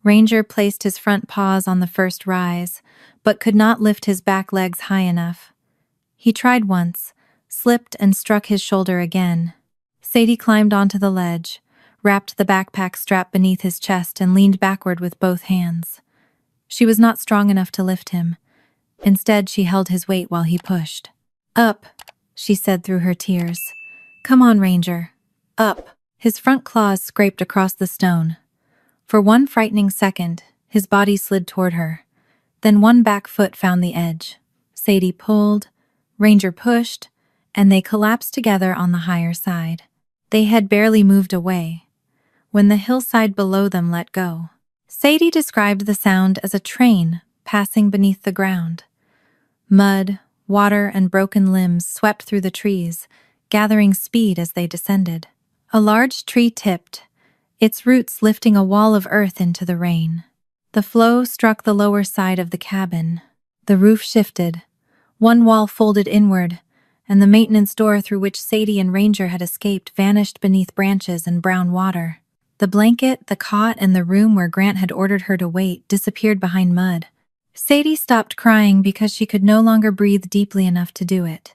Ranger placed his front paws on the first rise, but could not lift his back legs high enough. He tried once, slipped and struck his shoulder again. Sadie climbed onto the ledge, wrapped the backpack strap beneath his chest and leaned backward with both hands. She was not strong enough to lift him. Instead, she held his weight while he pushed. "Up," she said through her tears. "Come on, Ranger. Up." His front claws scraped across the stone. For one frightening second, his body slid toward her. Then one back foot found the edge. Sadie pulled, Ranger pushed, and they collapsed together on the higher side. They had barely moved away when the hillside below them let go. Sadie described the sound as a train passing beneath the ground. Mud, water, and broken limbs swept through the trees, gathering speed as they descended. A large tree tipped, its roots lifting a wall of earth into the rain. The flow struck the lower side of the cabin. The roof shifted. One wall folded inward, and the maintenance door through which Sadie and Ranger had escaped vanished beneath branches and brown water. The blanket, the cot, and the room where Grant had ordered her to wait disappeared behind mud. Sadie stopped crying because she could no longer breathe deeply enough to do it.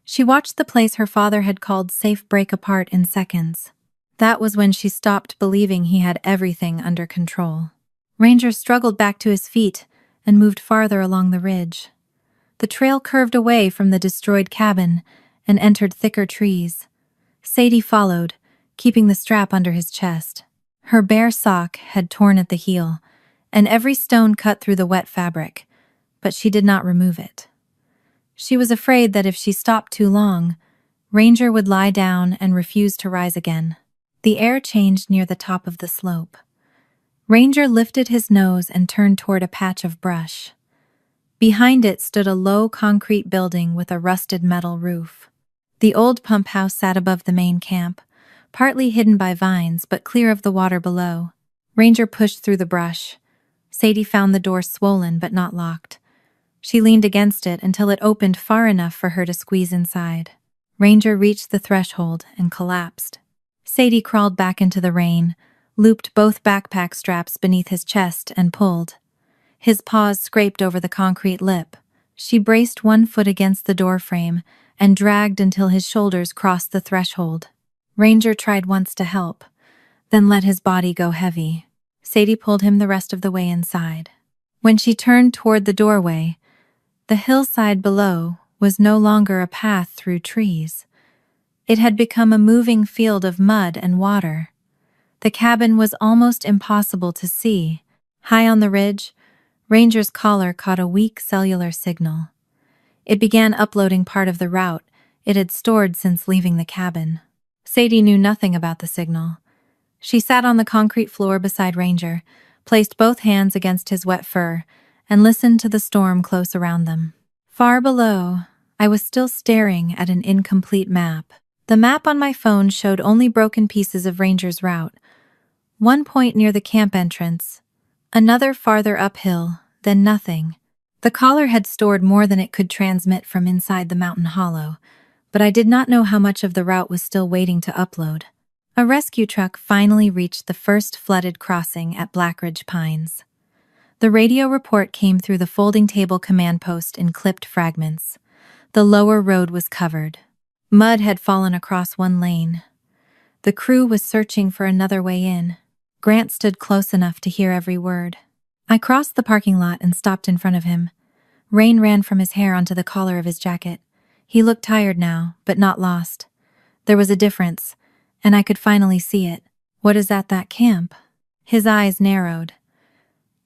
She watched the place her father had called safe break apart in seconds. That was when she stopped believing he had everything under control. Ranger struggled back to his feet and moved farther along the ridge. The trail curved away from the destroyed cabin and entered thicker trees. Sadie followed, keeping the strap under his chest. Her bare sock had torn at the heel, and every stone cut through the wet fabric, but she did not remove it. She was afraid that if she stopped too long, Ranger would lie down and refuse to rise again. The air changed near the top of the slope. Ranger lifted his nose and turned toward a patch of brush. Behind it stood a low concrete building with a rusted metal roof. The old pump house sat above the main camp, partly hidden by vines but clear of the water below. Ranger pushed through the brush. Sadie found the door swollen but not locked. She leaned against it until it opened far enough for her to squeeze inside. Ranger reached the threshold and collapsed. Sadie crawled back into the rain, looped both backpack straps beneath his chest and pulled. His paws scraped over the concrete lip. She braced one foot against the doorframe and dragged until his shoulders crossed the threshold. Ranger tried once to help, then let his body go heavy. Sadie pulled him the rest of the way inside. When she turned toward the doorway, the hillside below was no longer a path through trees. It had become a moving field of mud and water. The cabin was almost impossible to see. High on the ridge, Ranger's collar caught a weak cellular signal. It began uploading part of the route it had stored since leaving the cabin. Sadie knew nothing about the signal. She sat on the concrete floor beside Ranger, placed both hands against his wet fur, and listened to the storm close around them. Far below, I was still staring at an incomplete map. The map on my phone showed only broken pieces of Ranger's route. One point near the camp entrance, another farther uphill, then nothing. The collar had stored more than it could transmit from inside the mountain hollow, but I did not know how much of the route was still waiting to upload. A rescue truck finally reached the first flooded crossing at Blackridge Pines. The radio report came through the folding table command post in clipped fragments. The lower road was covered. Mud had fallen across one lane. The crew was searching for another way in. Grant stood close enough to hear every word. I crossed the parking lot and stopped in front of him. Rain ran from his hair onto the collar of his jacket. He looked tired now, but not lost. There was a difference, and I could finally see it. What is at that camp? His eyes narrowed.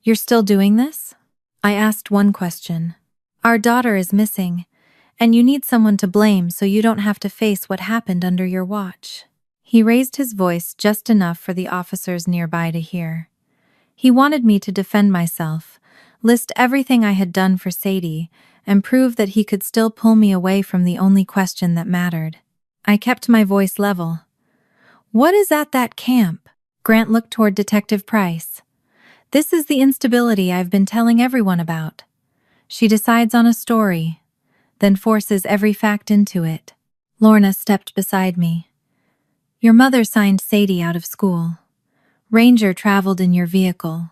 You're still doing this? I asked one question. Our daughter is missing, and you need someone to blame so you don't have to face what happened under your watch. He raised his voice just enough for the officers nearby to hear. He wanted me to defend myself, list everything I had done for Sadie, and prove that he could still pull me away from the only question that mattered. I kept my voice level. What is at that camp? Grant looked toward Detective Price. This is the instability I've been telling everyone about. She decides on a story, then forces every fact into it. Lorna stepped beside me. Your mother signed Sadie out of school. Ranger traveled in your vehicle.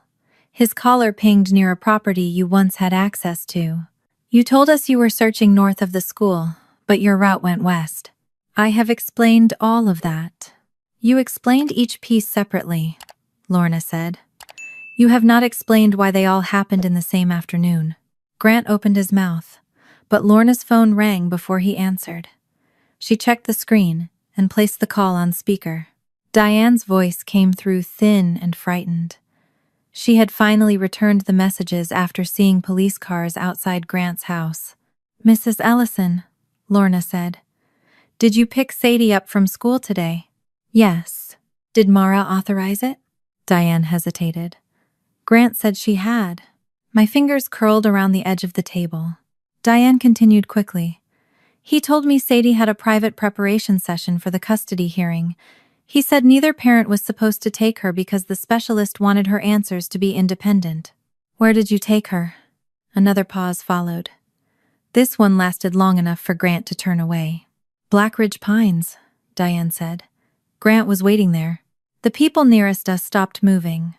His collar pinged near a property you once had access to. You told us you were searching north of the school, but your route went west. I have explained all of that. You explained each piece separately, Lorna said. You have not explained why they all happened in the same afternoon. Grant opened his mouth, but Lorna's phone rang before he answered. She checked the screen and placed the call on speaker. Diane's voice came through thin and frightened. She had finally returned the messages after seeing police cars outside Grant's house. Mrs. Ellison, Lorna said. Did you pick Sadie up from school today? Yes. Did Mara authorize it? Diane hesitated. Grant said she had. My fingers curled around the edge of the table. Diane continued quickly. He told me Sadie had a private preparation session for the custody hearing. He said neither parent was supposed to take her because the specialist wanted her answers to be independent. Where did you take her? Another pause followed. This one lasted long enough for Grant to turn away. Blackridge Pines, Diane said. Grant was waiting there. The people nearest us stopped moving.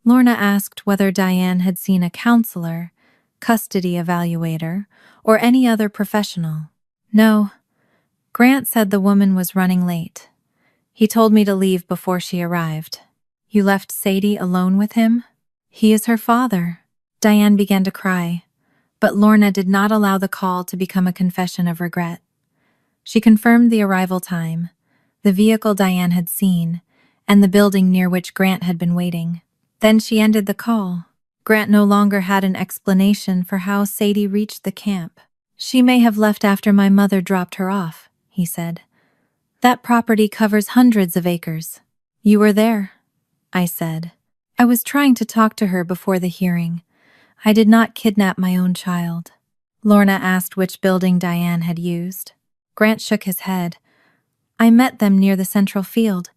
Lorna asked whether Diane had seen a counselor, custody evaluator, or any other professional. No. Grant said the woman was running late. He told me to leave before she arrived. You left Sadie alone with him? He is her father. Diane began to cry, but Lorna did not allow the call to become a confession of regret. She confirmed the arrival time, the vehicle Diane had seen, and the building near which Grant had been waiting. Then she ended the call. Grant no longer had an explanation for how Sadie reached the camp. She may have left after my mother dropped her off, he said. That property covers hundreds of acres. You were there, I said. I was trying to talk to her before the hearing. I did not kidnap my own child. Lorna asked which building Diane had used. Grant shook his head. I met them near the central field.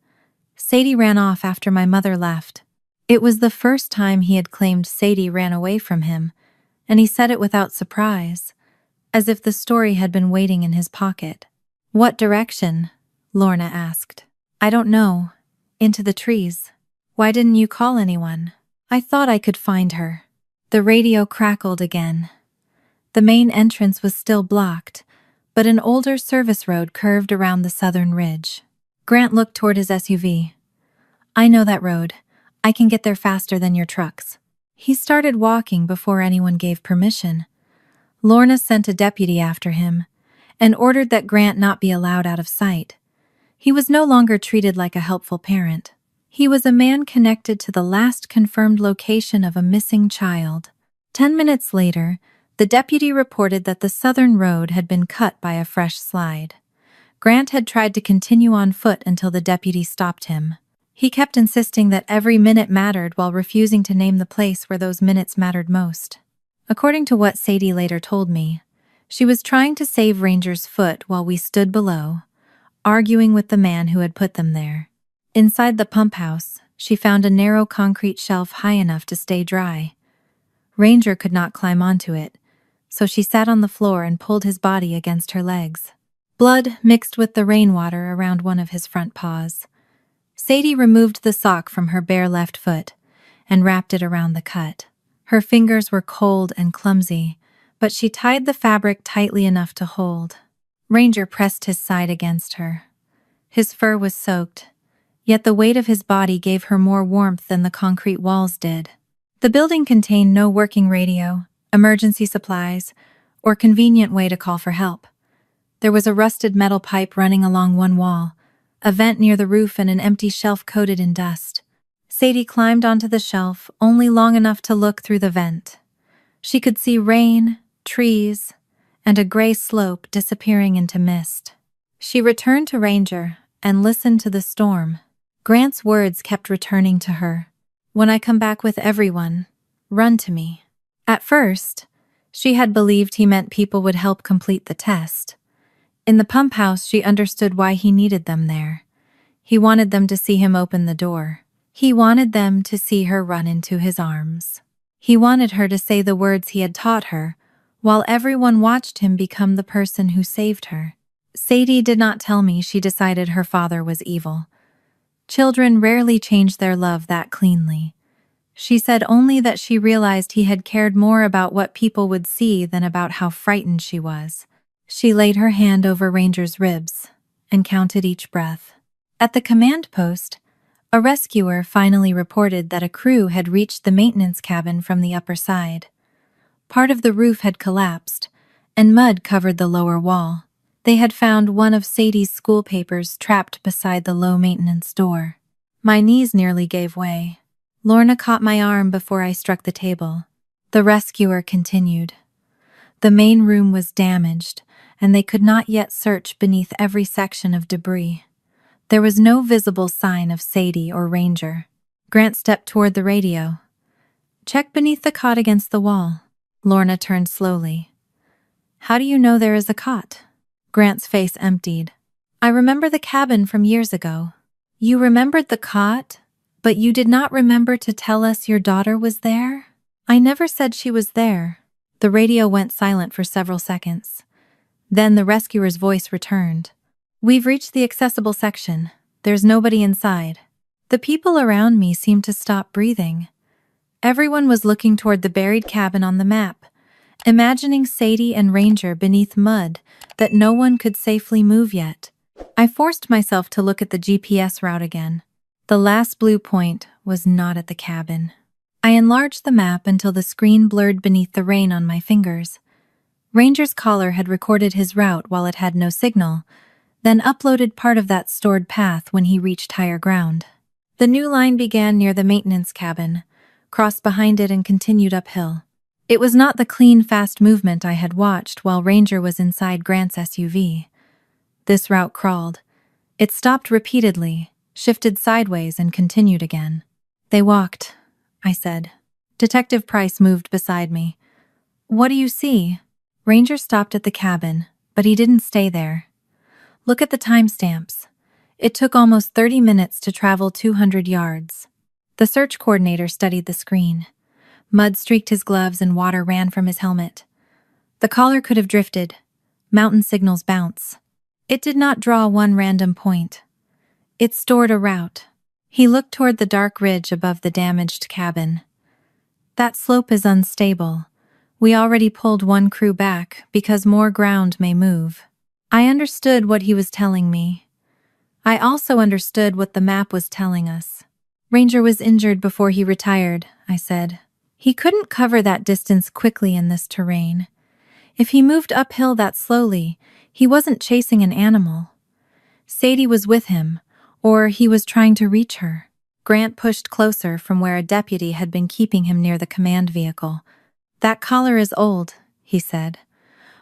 Sadie ran off after my mother left. It was the first time he had claimed Sadie ran away from him, and he said it without surprise, as if the story had been waiting in his pocket. What direction? Lorna asked. I don't know. Into the trees. Why didn't you call anyone? I thought I could find her. The radio crackled again. The main entrance was still blocked, but an older service road curved around the southern ridge. Grant looked toward his SUV. I know that road. I can get there faster than your trucks. He started walking before anyone gave permission. Lorna sent a deputy after him and ordered that Grant not be allowed out of sight. He was no longer treated like a helpful parent. He was a man connected to the last confirmed location of a missing child. 10 minutes later, the deputy reported that the southern road had been cut by a fresh slide. Grant had tried to continue on foot until the deputy stopped him. He kept insisting that every minute mattered while refusing to name the place where those minutes mattered most. According to what Sadie later told me, she was trying to save Ranger's foot while we stood below, arguing with the man who had put them there. Inside the pump house, she found a narrow concrete shelf high enough to stay dry. Ranger could not climb onto it, so she sat on the floor and pulled his body against her legs. Blood mixed with the rainwater around one of his front paws. Sadie removed the sock from her bare left foot and wrapped it around the cut. Her fingers were cold and clumsy, but she tied the fabric tightly enough to hold. Ranger pressed his side against her. His fur was soaked, yet the weight of his body gave her more warmth than the concrete walls did. The building contained no working radio, emergency supplies, or convenient way to call for help. There was a rusted metal pipe running along one wall, a vent near the roof, and an empty shelf coated in dust. Sadie climbed onto the shelf, only long enough to look through the vent. She could see rain, trees, and a gray slope disappearing into mist. She returned to Ranger and listened to the storm. Grant's words kept returning to her. "When I come back with everyone, run to me." At first, she had believed he meant people would help complete the test. In the pump house, she understood why he needed them there. He wanted them to see him open the door. He wanted them to see her run into his arms. He wanted her to say the words he had taught her, while everyone watched him become the person who saved her. Sadie did not tell me she decided her father was evil. Children rarely change their love that cleanly. She said only that she realized he had cared more about what people would see than about how frightened she was. She laid her hand over Ranger's ribs and counted each breath. At the command post, a rescuer finally reported that a crew had reached the maintenance cabin from the upper side. Part of the roof had collapsed, and mud covered the lower wall. They had found one of Sadie's school papers trapped beside the low-maintenance door. My knees nearly gave way. Lorna caught my arm before I struck the table. The rescuer continued. The main room was damaged, and they could not yet search beneath every section of debris. There was no visible sign of Sadie or Ranger. Grant stepped toward the radio. "Check beneath the cot against the wall." Lorna turned slowly. "How do you know there is a cot?" Grant's face emptied. "I remember the cabin from years ago." "You remembered the cot, but you did not remember to tell us your daughter was there?" "I never said she was there." The radio went silent for several seconds. Then the rescuer's voice returned. "We've reached the accessible section. There's nobody inside." The people around me seemed to stop breathing. Everyone was looking toward the buried cabin on the map, imagining Sadie and Ranger beneath mud that no one could safely move yet. I forced myself to look at the GPS route again. The last blue point was not at the cabin. I enlarged the map until the screen blurred beneath the rain on my fingers. Ranger's caller had recorded his route while it had no signal, then uploaded part of that stored path when he reached higher ground. The new line began near the maintenance cabin, crossed behind it, and continued uphill. It was not the clean, fast movement I had watched while Ranger was inside Grant's SUV. This route crawled. It stopped repeatedly, shifted sideways, and continued again. "They walked," I said. Detective Price moved beside me. "What do you see?" Ranger stopped at the cabin, but he didn't stay there. "Look at the timestamps. It took almost 30 minutes to travel 200 yards. The search coordinator studied the screen. Mud streaked his gloves and water ran from his helmet. The caller could have drifted. Mountain signals bounce. It did not draw one random point. It stored a route. He looked toward the dark ridge above the damaged cabin. "That slope is unstable. We already pulled one crew back because more ground may move." I understood what he was telling me. I also understood what the map was telling us. "Ranger was injured before he retired," I said. "He couldn't cover that distance quickly in this terrain. If he moved uphill that slowly, he wasn't chasing an animal. Sadie was with him, or he was trying to reach her." Grant pushed closer from where a deputy had been keeping him near the command vehicle. "That caller is old," he said.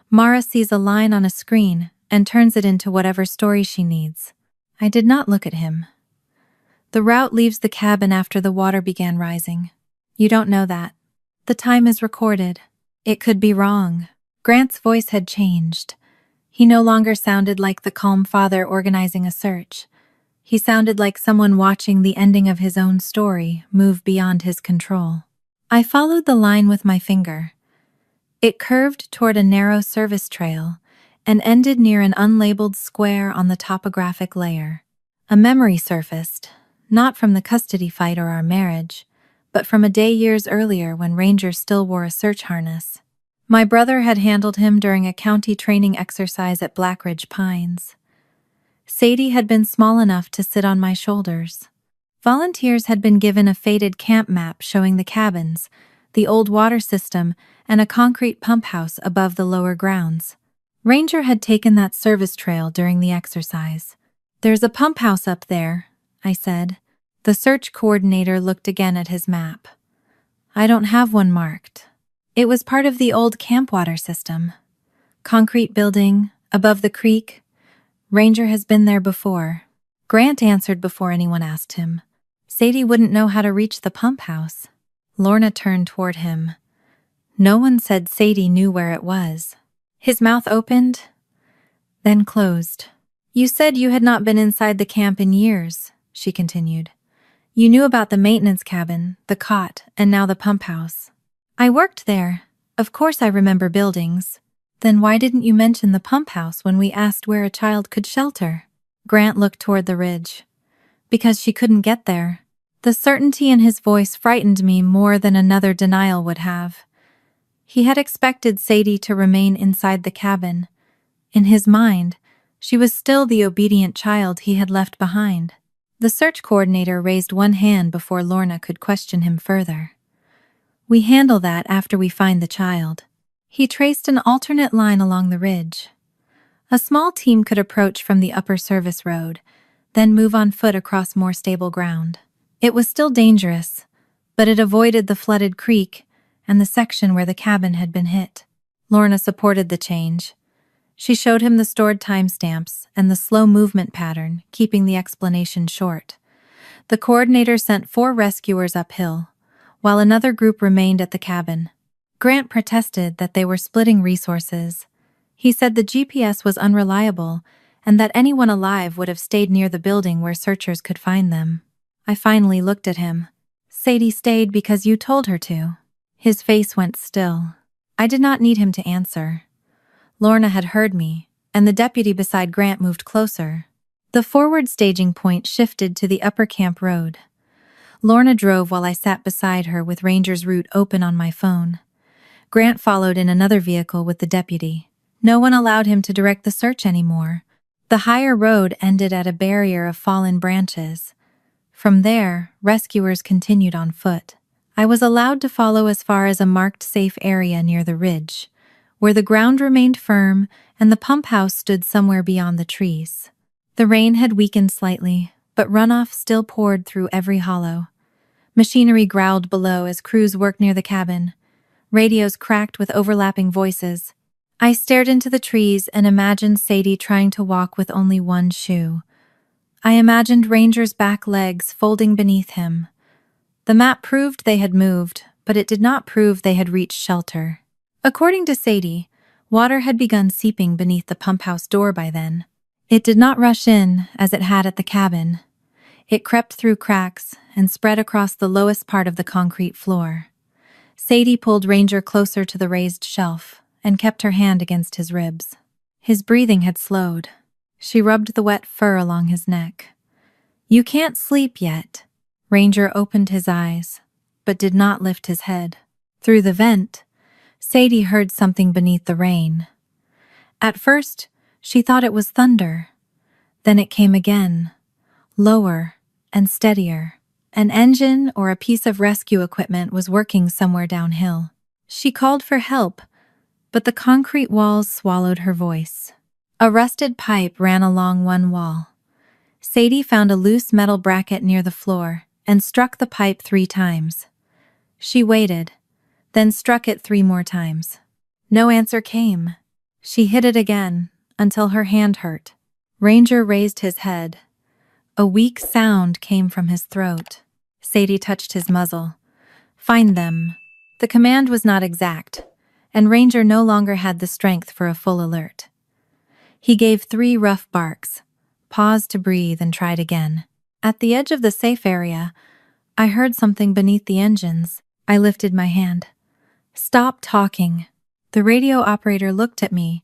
"Mara sees a line on a screen and turns it into whatever story she needs." I did not look at him. "The route leaves the cabin after the water began rising." "You don't know that." "The time is recorded. It could be wrong." Grant's voice had changed. He no longer sounded like the calm father organizing a search. He sounded like someone watching the ending of his own story move beyond his control. I followed the line with my finger. It curved toward a narrow service trail and ended near an unlabeled square on the topographic layer. A memory surfaced, not from the custody fight or our marriage, but from a day years earlier when Ranger still wore a search harness. My brother had handled him during a county training exercise at Blackridge Pines. Sadie had been small enough to sit on my shoulders. Volunteers had been given a faded camp map showing the cabins, the old water system, and a concrete pump house above the lower grounds. Ranger had taken that service trail during the exercise. "There's a pump house up there," I said. The search coordinator looked again at his map. "I don't have one marked." It was part of the old camp water system. Concrete building, above the creek. Ranger has been there before. Grant answered before anyone asked him. Sadie wouldn't know how to reach the pump house. Lorna turned toward him. No one said Sadie knew where it was. His mouth opened, then closed. "You said you had not been inside the camp in years," she continued. "You knew about the maintenance cabin, the cot, and now the pump house." "I worked there. Of course I remember buildings." "Then why didn't you mention the pump house when we asked where a child could shelter?" Grant looked toward the ridge. "Because she couldn't get there." The certainty in his voice frightened me more than another denial would have. He had expected Sadie to remain inside the cabin. In his mind, she was still the obedient child he had left behind. The search coordinator raised one hand before Lorna could question him further. "We handle that after we find the child." He traced an alternate line along the ridge. A small team could approach from the upper service road, then move on foot across more stable ground. It was still dangerous, but it avoided the flooded creek and the section where the cabin had been hit. Lorna supported the change. She showed him the stored timestamps and the slow movement pattern, keeping the explanation short. The coordinator sent 4 rescuers uphill, while another group remained at the cabin. Grant protested that they were splitting resources. He said the GPS was unreliable and that anyone alive would have stayed near the building where searchers could find them. I finally looked at him. "Sadie stayed because you told her to." His face went still. I did not need him to answer. Lorna had heard me, and the deputy beside Grant moved closer. The forward staging point shifted to the upper camp road. Lorna drove while I sat beside her with Ranger's route open on my phone. Grant followed in another vehicle with the deputy. No one allowed him to direct the search anymore. The higher road ended at a barrier of fallen branches. From there, rescuers continued on foot. I was allowed to follow as far as a marked safe area near the ridge, where the ground remained firm and the pump house stood somewhere beyond the trees. The rain had weakened slightly, but runoff still poured through every hollow. Machinery growled below as crews worked near the cabin. Radios cracked with overlapping voices. I stared into the trees and imagined Sadie trying to walk with only one shoe. I imagined Ranger's back legs folding beneath him. The map proved they had moved, but it did not prove they had reached shelter. According to Sadie, water had begun seeping beneath the pump house door by then. It did not rush in, as it had at the cabin. It crept through cracks and spread across the lowest part of the concrete floor. Sadie pulled Ranger closer to the raised shelf and kept her hand against his ribs. His breathing had slowed. She rubbed the wet fur along his neck. "You can't sleep yet." Ranger opened his eyes, but did not lift his head. Through the vent, Sadie heard something beneath the rain. At first, she thought it was thunder. Then it came again, lower and steadier. An engine or a piece of rescue equipment was working somewhere downhill. She called for help, but the concrete walls swallowed her voice. A rusted pipe ran along one wall. Sadie found a loose metal bracket near the floor and struck the pipe 3 times. She waited, then struck it 3 more times. No answer came. She hit it again until her hand hurt. Ranger raised his head. A weak sound came from his throat. Sadie touched his muzzle. "Find them." The command was not exact, and Ranger no longer had the strength for a full alert. He gave 3 rough barks, paused to breathe, and tried again. At the edge of the safe area, I heard something beneath the engines. I lifted my hand. "Stop talking." The radio operator looked at me,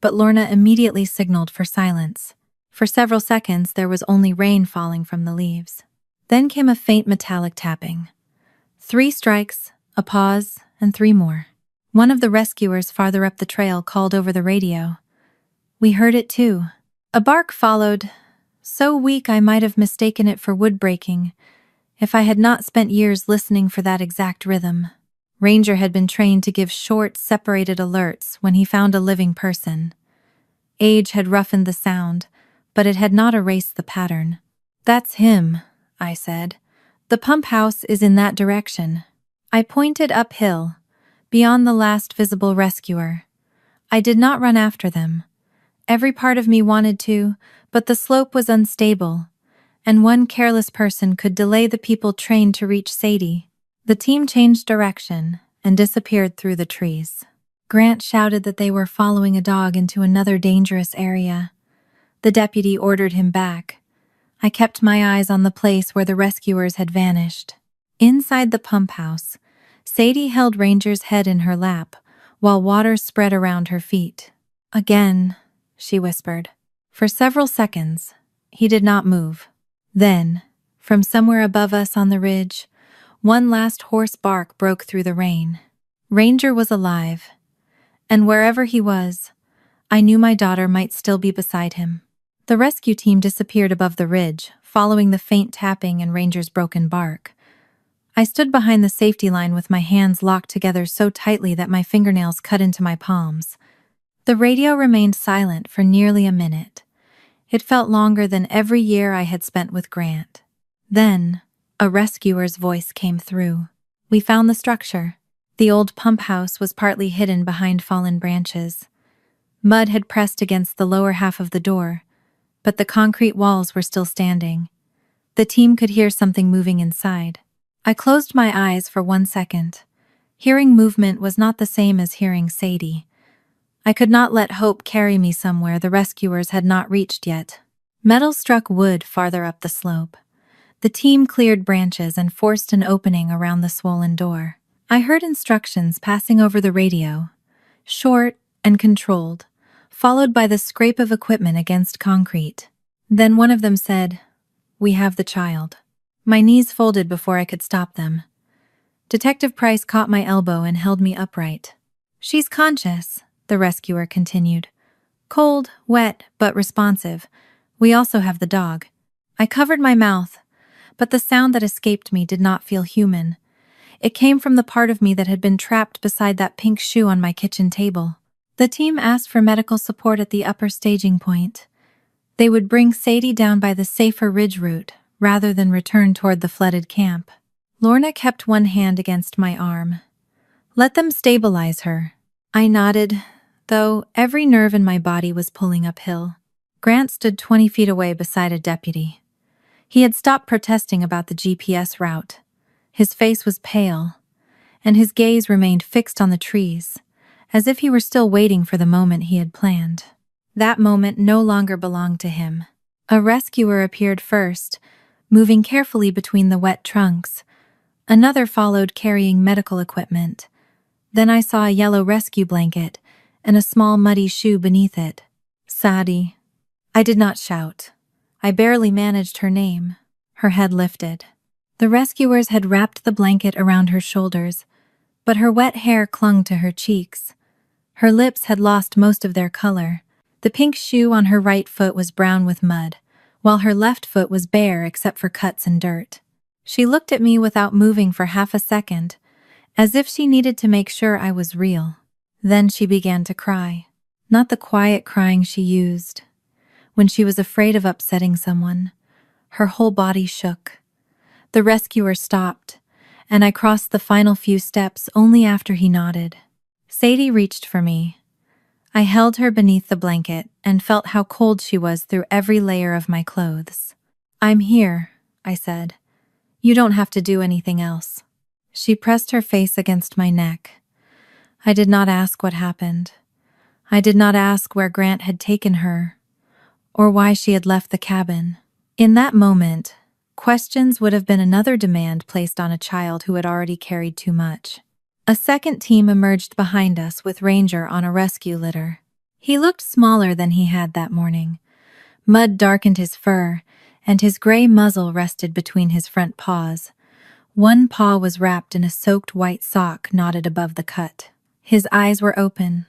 but Lorna immediately signaled for silence. For several seconds, there was only rain falling from the leaves. Then came a faint metallic tapping. 3 strikes, a pause, and 3 more. One of the rescuers farther up the trail called over the radio. We heard it too. A bark followed, so weak I might have mistaken it for wood breaking, If I had not spent years listening for that exact rhythm. Ranger had been trained to give short, separated alerts when he found a living person. Age had roughened the sound, but it had not erased the pattern. "That's him," I said. "The pump house is in that direction." I pointed uphill, beyond the last visible rescuer. I did not run after them. Every part of me wanted to, but the slope was unstable, and one careless person could delay the people trained to reach Sadie. The team changed direction and disappeared through the trees. Grant shouted that they were following a dog into another dangerous area. The deputy ordered him back. I kept my eyes on the place where the rescuers had vanished. Inside the pump house, Sadie held Ranger's head in her lap, while water spread around her feet. "Again," she whispered. For several seconds, he did not move. Then, from somewhere above us on the ridge, one last hoarse bark broke through the rain. Ranger was alive, and wherever he was, I knew my daughter might still be beside him. The rescue team disappeared above the ridge, following the faint tapping and Ranger's broken bark. I stood behind the safety line with my hands locked together so tightly that my fingernails cut into my palms. The radio remained silent for nearly a minute. It felt longer than every year I had spent with Grant. Then, a rescuer's voice came through. "We found the structure." The old pump house was partly hidden behind fallen branches. Mud had pressed against the lower half of the door, but the concrete walls were still standing. The team could hear something moving inside. I closed my eyes for 1 second. Hearing movement was not the same as hearing Sadie. I could not let hope carry me somewhere the rescuers had not reached yet. Metal struck wood farther up the slope. The team cleared branches and forced an opening around the swollen door. I heard instructions passing over the radio, short and controlled, followed by the scrape of equipment against concrete. Then one of them said, "We have the child." My knees folded before I could stop them. Detective Price caught my elbow and held me upright. "She's conscious," the rescuer continued. "Cold, wet, but responsive. We also have the dog." I covered my mouth, but the sound that escaped me did not feel human. It came from the part of me that had been trapped beside that pink shoe on my kitchen table. The team asked for medical support at the upper staging point. They would bring Sadie down by the safer ridge route, rather than return toward the flooded camp. Lorna kept one hand against my arm. "Let them stabilize her." I nodded, though every nerve in my body was pulling uphill. Grant stood 20 feet away beside a deputy. He had stopped protesting about the GPS route. His face was pale, and his gaze remained fixed on the trees, as if he were still waiting for the moment he had planned. That moment no longer belonged to him. A rescuer appeared first, moving carefully between the wet trunks. Another followed carrying medical equipment. Then I saw a yellow rescue blanket and a small muddy shoe beneath it. "Sadie." I did not shout. I barely managed her name. Her head lifted. The rescuers had wrapped the blanket around her shoulders, but her wet hair clung to her cheeks. Her lips had lost most of their color. The pink shoe on her right foot was brown with mud, while her left foot was bare except for cuts and dirt. She looked at me without moving for half a second, as if she needed to make sure I was real. Then she began to cry. Not the quiet crying she used when she was afraid of upsetting someone. Her whole body shook. The rescuer stopped, and I crossed the final few steps only after he nodded. Sadie reached for me. I held her beneath the blanket and felt how cold she was through every layer of my clothes. "I'm here," I said. "You don't have to do anything else." She pressed her face against my neck. I did not ask what happened. I did not ask where Grant had taken her, or why she had left the cabin. In that moment, questions would have been another demand placed on a child who had already carried too much. A second team emerged behind us with Ranger on a rescue litter. He looked smaller than he had that morning. Mud darkened his fur, and his gray muzzle rested between his front paws. One paw was wrapped in a soaked white sock knotted above the cut. His eyes were open,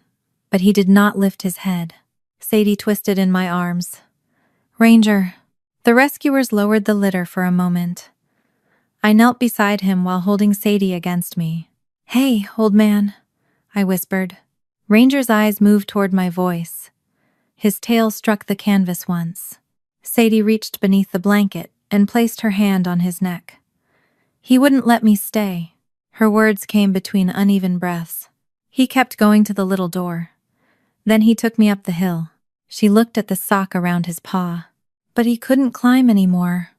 but he did not lift his head. Sadie twisted in my arms. "Ranger." The rescuers lowered the litter for a moment. I knelt beside him while holding Sadie against me. "Hey, old man," I whispered. Ranger's eyes moved toward my voice. His tail struck the canvas once. Sadie reached beneath the blanket and placed her hand on his neck. "He wouldn't let me stay." Her words came between uneven breaths. "He kept going to the little door. Then he took me up the hill." She looked at the sock around his paw. "But he couldn't climb anymore.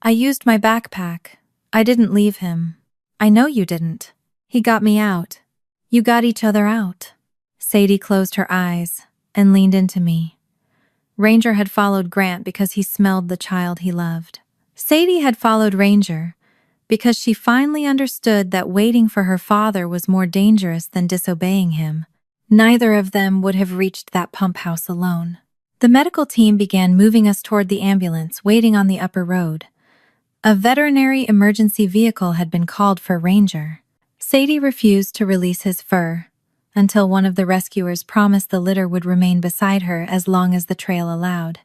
I used my backpack. I didn't leave him." "I know you didn't. He got me out. You got each other out." Sadie closed her eyes and leaned into me. Ranger had followed Grant because he smelled the child he loved. Sadie had followed Ranger because she finally understood that waiting for her father was more dangerous than disobeying him. Neither of them would have reached that pump house alone. The medical team began moving us toward the ambulance waiting on the upper road. A veterinary emergency vehicle had been called for Ranger. Sadie refused to release his fur until one of the rescuers promised the litter would remain beside her as long as the trail allowed.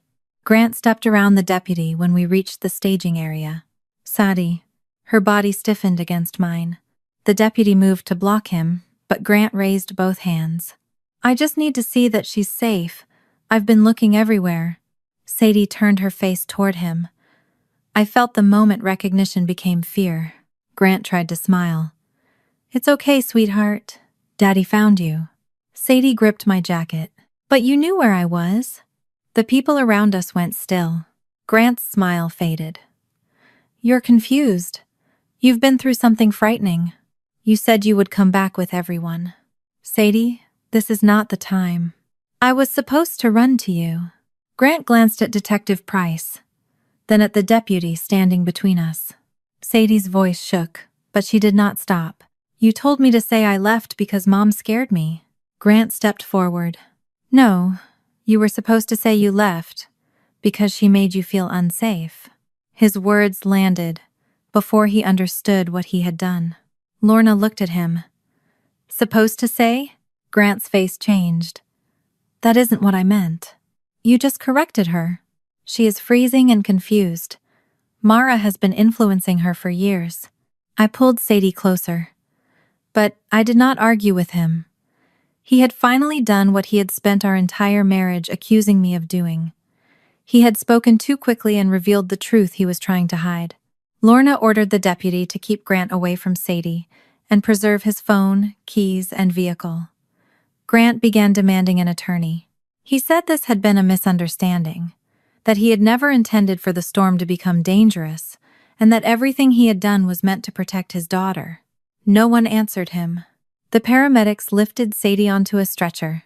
Grant stepped around the deputy when we reached the staging area. "Sadie." Her body stiffened against mine. The deputy moved to block him, but Grant raised both hands. "I just need to see that she's safe. I've been looking everywhere." Sadie turned her face toward him. I felt the moment recognition became fear. Grant tried to smile. "It's okay, sweetheart. Daddy found you." Sadie gripped my jacket. "But you knew where I was." The people around us went still. Grant's smile faded. "You're confused. You've been through something frightening. You said you would come back with everyone." "Sadie, this is not the time. I was supposed to run to you." Grant glanced at Detective Price, then at the deputy standing between us. Sadie's voice shook, but she did not stop. "You told me to say I left because Mom scared me." Grant stepped forward. "No, you were supposed to say you left because she made you feel unsafe." His words landed before he understood what he had done. Lorna looked at him. "Supposed to say?" Grant's face changed. "That isn't what I meant. You just corrected her. She is freezing and confused. Mara has been influencing her for years." I pulled Sadie closer. But I did not argue with him. He had finally done what he had spent our entire marriage accusing me of doing. He had spoken too quickly and revealed the truth he was trying to hide. Lorna ordered the deputy to keep Grant away from Sadie and preserve his phone, keys, and vehicle. Grant began demanding an attorney. He said this had been a misunderstanding, that he had never intended for the storm to become dangerous, and that everything he had done was meant to protect his daughter. No one answered him. The paramedics lifted Sadie onto a stretcher.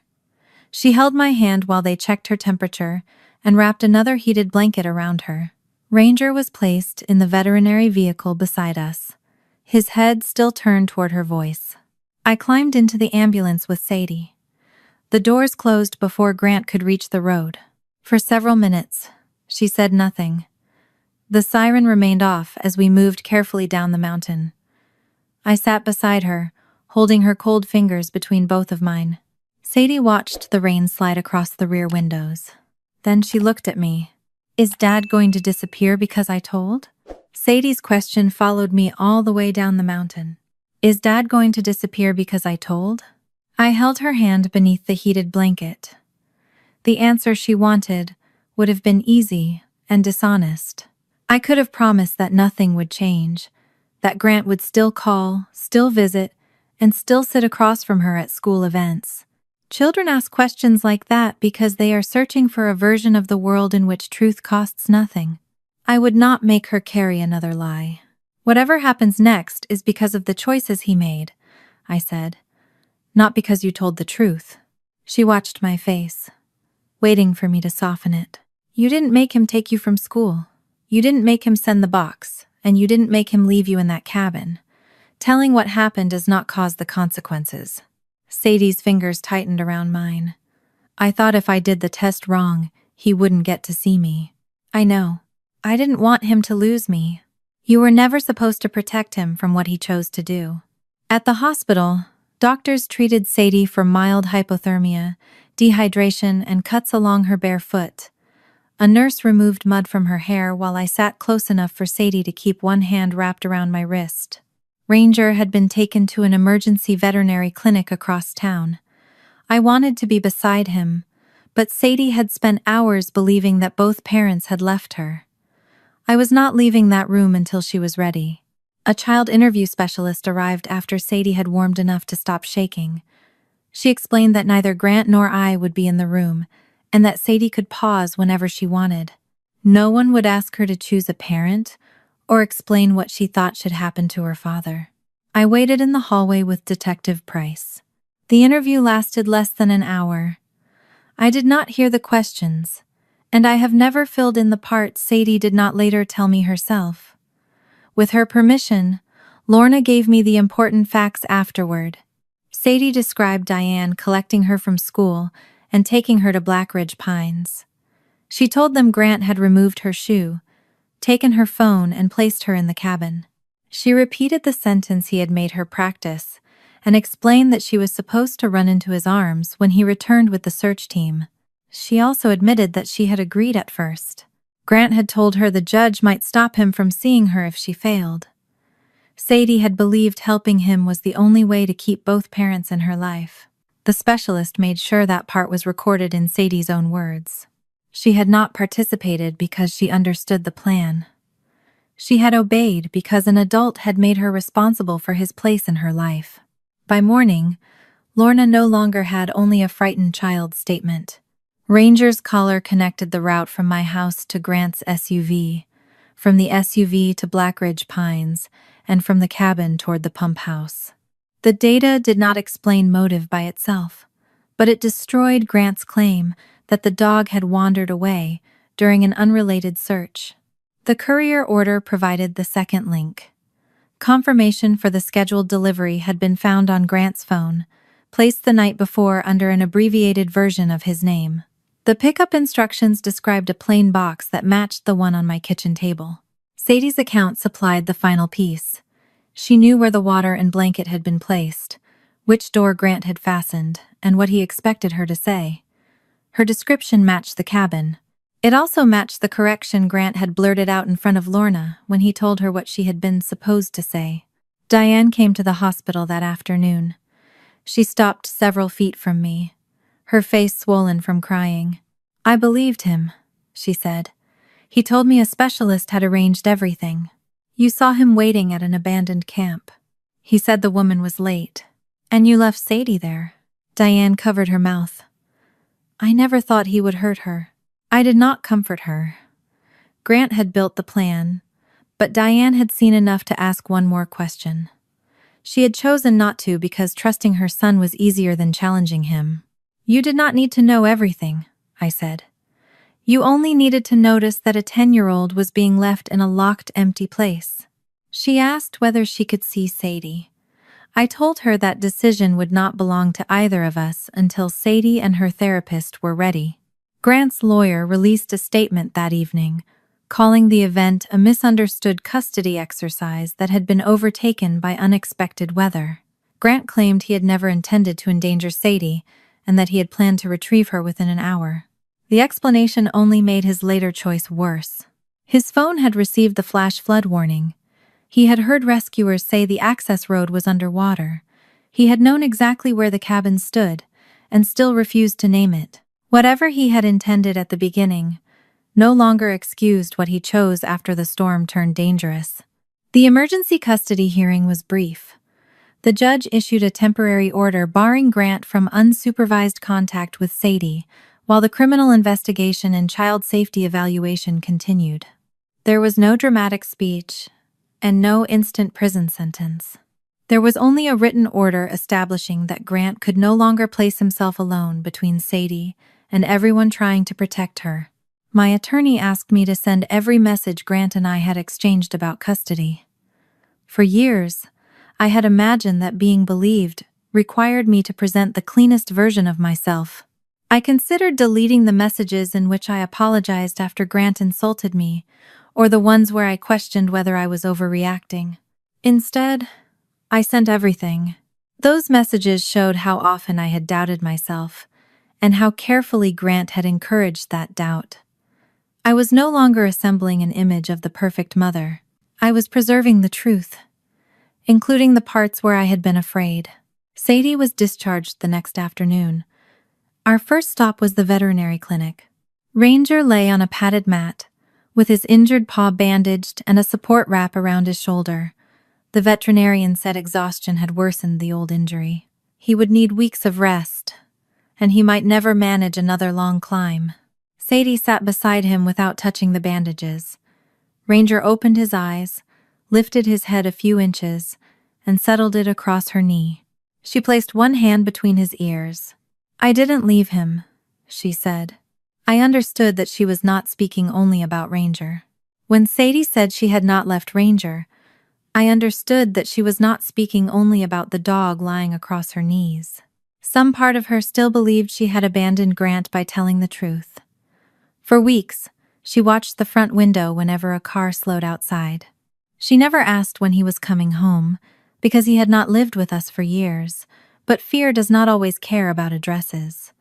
She held my hand while they checked her temperature and wrapped another heated blanket around her. Ranger was placed in the veterinary vehicle beside us, his head still turned toward her voice. I climbed into the ambulance with Sadie. The doors closed before Grant could reach the road. For several minutes, she said nothing. The siren remained off as we moved carefully down the mountain. I sat beside her, holding her cold fingers between both of mine. Sadie watched the rain slide across the rear windows. Then she looked at me. "Is Dad going to disappear because I told?" Sadie's question followed me all the way down the mountain. "Is Dad going to disappear because I told?" I held her hand beneath the heated blanket. The answer she wanted would have been easy and dishonest. I could have promised that nothing would change, that Grant would still call, still visit, and still sit across from her at school events. Children ask questions like that because they are searching for a version of the world in which truth costs nothing. I would not make her carry another lie. "Whatever happens next is because of the choices he made," I said. "Not because you told the truth." She watched my face, waiting for me to soften it. "You didn't make him take you from school. You didn't make him send the box, and you didn't make him leave you in that cabin. Telling what happened does not cause the consequences." Sadie's fingers tightened around mine. "I thought if I did the test wrong, he wouldn't get to see me." "I know. I didn't want him to lose me. You were never supposed to protect him from what he chose to do." At the hospital, doctors treated Sadie for mild hypothermia, dehydration, and cuts along her bare foot. A nurse removed mud from her hair while I sat close enough for Sadie to keep one hand wrapped around my wrist. Ranger had been taken to an emergency veterinary clinic across town. I wanted to be beside him, but Sadie had spent hours believing that both parents had left her. I was not leaving that room until she was ready. A child interview specialist arrived after Sadie had warmed enough to stop shaking. She explained that neither Grant nor I would be in the room, and that Sadie could pause whenever she wanted. No one would ask her to choose a parent or explain what she thought should happen to her father. I waited in the hallway with Detective Price. The interview lasted less than an hour. I did not hear the questions, and I have never filled in the parts Sadie did not later tell me herself. With her permission, Lorna gave me the important facts afterward. Sadie described Diane collecting her from school and taking her to Blackridge Pines. She told them Grant had removed her shoe, taken her phone, and placed her in the cabin. She repeated the sentence he had made her practice and explained that she was supposed to run into his arms when he returned with the search team. She also admitted that she had agreed at first. Grant had told her the judge might stop him from seeing her if she failed. Sadie had believed helping him was the only way to keep both parents in her life. The specialist made sure that part was recorded in Sadie's own words. She had not participated because she understood the plan. She had obeyed because an adult had made her responsible for his place in her life. By morning, Lorna no longer had only a frightened child's statement. Ranger's collar connected the route from my house to Grant's SUV, from the SUV to Blackridge Pines, and from the cabin toward the pump house. The data did not explain motive by itself, but it destroyed Grant's claim that the dog had wandered away during an unrelated search. The courier order provided the second link. Confirmation for the scheduled delivery had been found on Grant's phone, placed the night before under an abbreviated version of his name. The pickup instructions described a plain box that matched the one on my kitchen table. Sadie's account supplied the final piece. She knew where the water and blanket had been placed, which door Grant had fastened, and what he expected her to say. Her description matched the cabin. It also matched the correction Grant had blurted out in front of Lorna when he told her what she had been supposed to say. Diane came to the hospital that afternoon. She stopped several feet from me, her face swollen from crying. "I believed him," she said. "He told me a specialist had arranged everything. You saw him waiting at an abandoned camp. He said the woman was late. And you left Sadie there." Diane covered her mouth. "I never thought he would hurt her. I did not comfort her." Grant had built the plan, but Diane had seen enough to ask one more question. She had chosen not to because trusting her son was easier than challenging him. "You did not need to know everything," I said. "You only needed to notice that a 10-year-old was being left in a locked, empty place." She asked whether she could see Sadie. I told her that decision would not belong to either of us until Sadie and her therapist were ready. Grant's lawyer released a statement that evening, calling the event a misunderstood custody exercise that had been overtaken by unexpected weather. Grant claimed he had never intended to endanger Sadie and that he had planned to retrieve her within an hour. The explanation only made his later choice worse. His phone had received the flash flood warning. He had heard rescuers say the access road was underwater. He had known exactly where the cabin stood and still refused to name it. Whatever he had intended at the beginning no longer excused what he chose after the storm turned dangerous. The emergency custody hearing was brief. The judge issued a temporary order barring Grant from unsupervised contact with Sadie, while the criminal investigation and child safety evaluation continued. There was no dramatic speech and no instant prison sentence. There was only a written order establishing that Grant could no longer place himself alone between Sadie and everyone trying to protect her. My attorney asked me to send every message Grant and I had exchanged about custody. For years, I had imagined that being believed required me to present the cleanest version of myself. I considered deleting the messages in which I apologized after Grant insulted me, or the ones where I questioned whether I was overreacting. Instead, I sent everything. Those messages showed how often I had doubted myself, and how carefully Grant had encouraged that doubt. I was no longer assembling an image of the perfect mother. I was preserving the truth, including the parts where I had been afraid. Sadie was discharged the next afternoon. Our first stop was the veterinary clinic. Ranger lay on a padded mat, with his injured paw bandaged and a support wrap around his shoulder. The veterinarian said exhaustion had worsened the old injury. He would need weeks of rest, and he might never manage another long climb. Sadie sat beside him without touching the bandages. Ranger opened his eyes, lifted his head a few inches, and settled it across her knee. She placed one hand between his ears. "I didn't leave him," she said. I understood that she was not speaking only about Ranger. When Sadie said she had not left Ranger, I understood that she was not speaking only about the dog lying across her knees. Some part of her still believed she had abandoned Grant by telling the truth. For weeks, she watched the front window whenever a car slowed outside. She never asked when he was coming home, because he had not lived with us for years, but fear does not always care about addresses.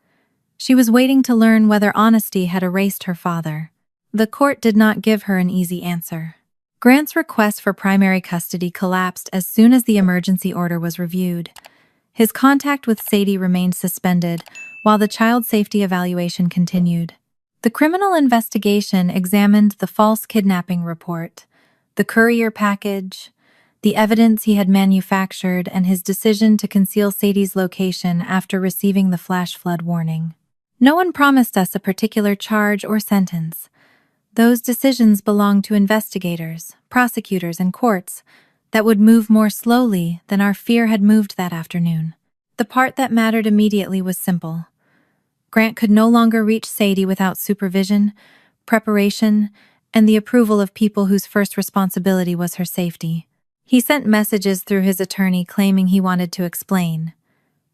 She was waiting to learn whether honesty had erased her father. The court did not give her an easy answer. Grant's request for primary custody collapsed as soon as the emergency order was reviewed. His contact with Sadie remained suspended, while the child safety evaluation continued. The criminal investigation examined the false kidnapping report, the courier package, the evidence he had manufactured, and his decision to conceal Sadie's location after receiving the flash flood warning. No one promised us a particular charge or sentence. Those decisions belonged to investigators, prosecutors, and courts that would move more slowly than our fear had moved that afternoon. The part that mattered immediately was simple. Grant could no longer reach Sadie without supervision, preparation, and the approval of people whose first responsibility was her safety. He sent messages through his attorney claiming he wanted to explain.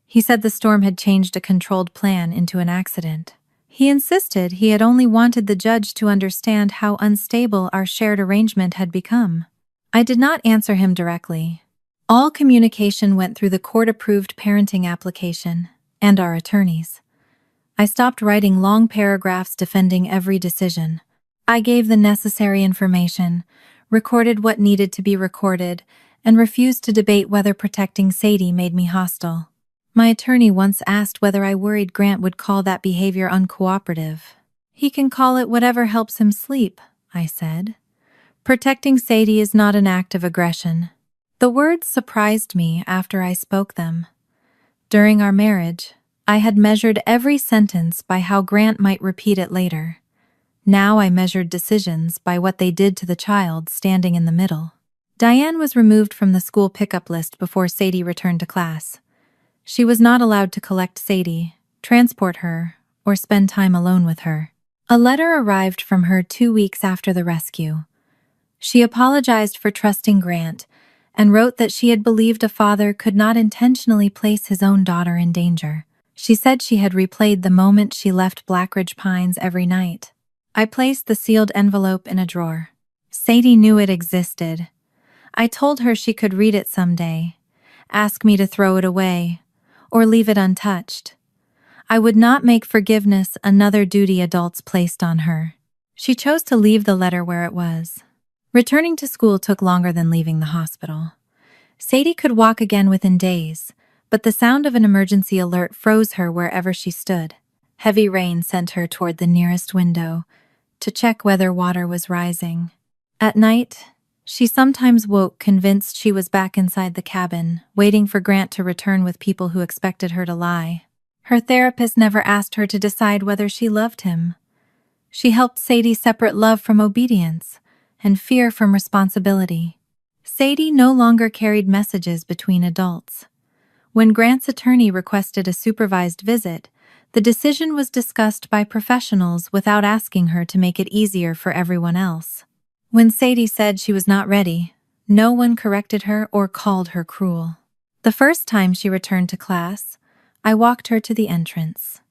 He said the storm had changed a controlled plan into an accident. He insisted he had only wanted the judge to understand how unstable our shared arrangement had become. I did not answer him directly. All communication went through the court-approved parenting application and our attorneys. I stopped writing long paragraphs defending every decision. I gave the necessary information, recorded what needed to be recorded, and refused to debate whether protecting Sadie made me hostile. My attorney once asked whether I worried Grant would call that behavior uncooperative. "He can call it whatever helps him sleep," I said. "Protecting Sadie is not an act of aggression." The words surprised me after I spoke them. During our marriage, I had measured every sentence by how Grant might repeat it later. Now I measured decisions by what they did to the child standing in the middle. Diane was removed from the school pickup list before Sadie returned to class. She was not allowed to collect Sadie, transport her, or spend time alone with her. A letter arrived from her 2 weeks after the rescue. She apologized for trusting Grant and wrote that she had believed a father could not intentionally place his own daughter in danger. She said she had replayed the moment she left Blackridge Pines every night. I placed the sealed envelope in a drawer. Sadie knew it existed. I told her she could read it someday, ask me to throw it away, or leave it untouched. I would not make forgiveness another duty adults placed on her. She chose to leave the letter where it was. Returning to school took longer than leaving the hospital. Sadie could walk again within days, but the sound of an emergency alert froze her wherever she stood. Heavy rain sent her toward the nearest window to check whether water was rising. At night, she sometimes woke convinced she was back inside the cabin, waiting for Grant to return with people who expected her to lie. Her therapist never asked her to decide whether she loved him. She helped Sadie separate love from obedience and fear from responsibility. Sadie no longer carried messages between adults. When Grant's attorney requested a supervised visit, the decision was discussed by professionals without asking her to make it easier for everyone else. When Sadie said she was not ready, no one corrected her or called her cruel. The first time she returned to class, I walked her to the entrance.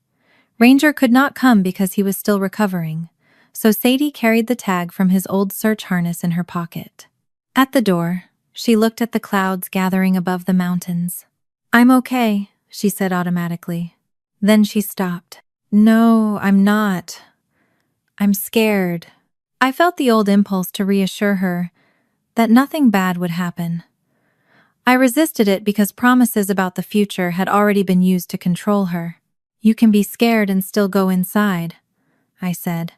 Ranger could not come because he was still recovering, so Sadie carried the tag from his old search harness in her pocket. At the door, she looked at the clouds gathering above the mountains. "I'm okay," she said automatically. Then she stopped. "No, I'm not." I'm scared. I felt the old impulse to reassure her that nothing bad would happen. I resisted it because promises about the future had already been used to control her. You can be scared and still go inside, I said.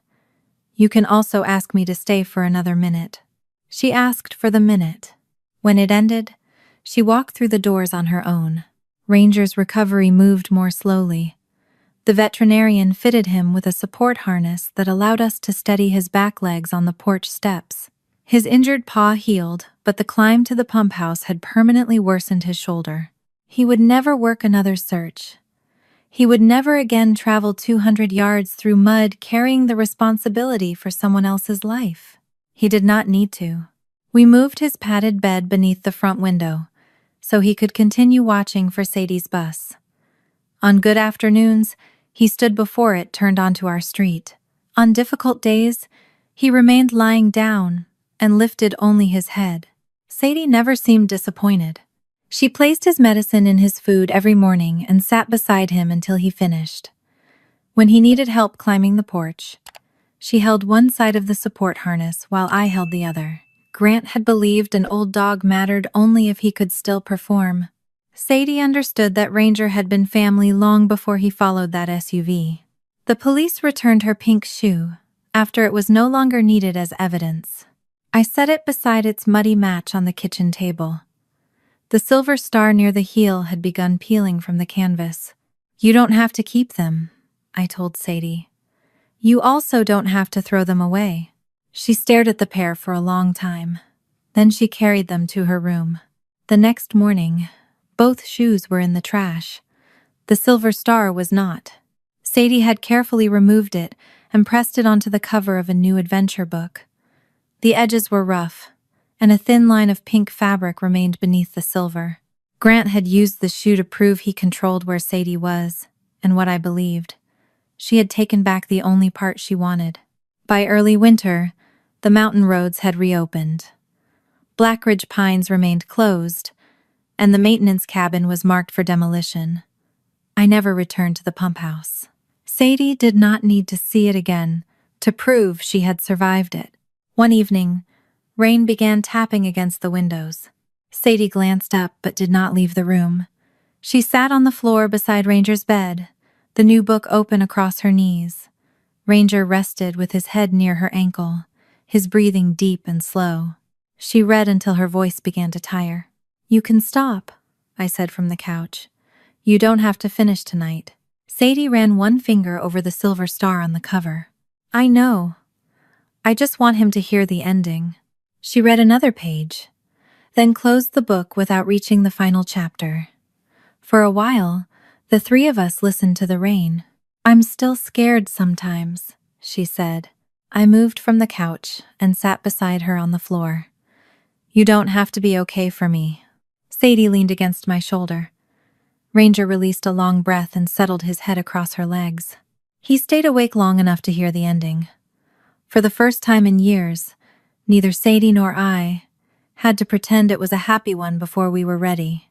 You can also ask me to stay for another minute. She asked for the minute. When it ended, she walked through the doors on her own. Ranger's recovery moved more slowly. The veterinarian fitted him with a support harness that allowed us to steady his back legs on the porch steps. His injured paw healed, but the climb to the pump house had permanently worsened his shoulder. He would never work another search. He would never again travel 200 yards through mud carrying the responsibility for someone else's life. He did not need to. We moved his padded bed beneath the front window, so he could continue watching for Sadie's bus. On good afternoons, he stood before it turned onto our street. On difficult days, he remained lying down and lifted only his head. Sadie never seemed disappointed. She placed his medicine in his food every morning and sat beside him until he finished. When he needed help climbing the porch, she held one side of the support harness while I held the other. Grant had believed an old dog mattered only if he could still perform. Sadie understood that Ranger had been family long before he followed that SUV. The police returned her pink shoe after it was no longer needed as evidence. I set it beside its muddy match on the kitchen table. The silver star near the heel had begun peeling from the canvas. You don't have to keep them, I told Sadie. You also don't have to throw them away. She stared at the pair for a long time. Then she carried them to her room. The next morning, both shoes were in the trash. The silver star was not. Sadie had carefully removed it and pressed it onto the cover of a new adventure book. The edges were rough, and a thin line of pink fabric remained beneath the silver. Grant had used the shoe to prove he controlled where Sadie was, and what I believed. She had taken back the only part she wanted. By early winter, the mountain roads had reopened. Blackridge Pines remained closed, and the maintenance cabin was marked for demolition. I never returned to the pump house. Sadie did not need to see it again to prove she had survived it. One evening, rain began tapping against the windows. Sadie glanced up but did not leave the room. She sat on the floor beside Ranger's bed, the new book open across her knees. Ranger rested with his head near her ankle, his breathing deep and slow. She read until her voice began to tire. You can stop, I said from the couch. You don't have to finish tonight. Sadie ran one finger over the silver star on the cover. I know. I just want him to hear the ending. She read another page, then closed the book without reaching the final chapter. For a while, the three of us listened to the rain. I'm still scared sometimes, she said. I moved from the couch and sat beside her on the floor. You don't have to be okay for me. Sadie leaned against my shoulder. Ranger released a long breath and settled his head across her legs. He stayed awake long enough to hear the ending. For the first time in years, neither Sadie nor I had to pretend it was a happy one before we were ready.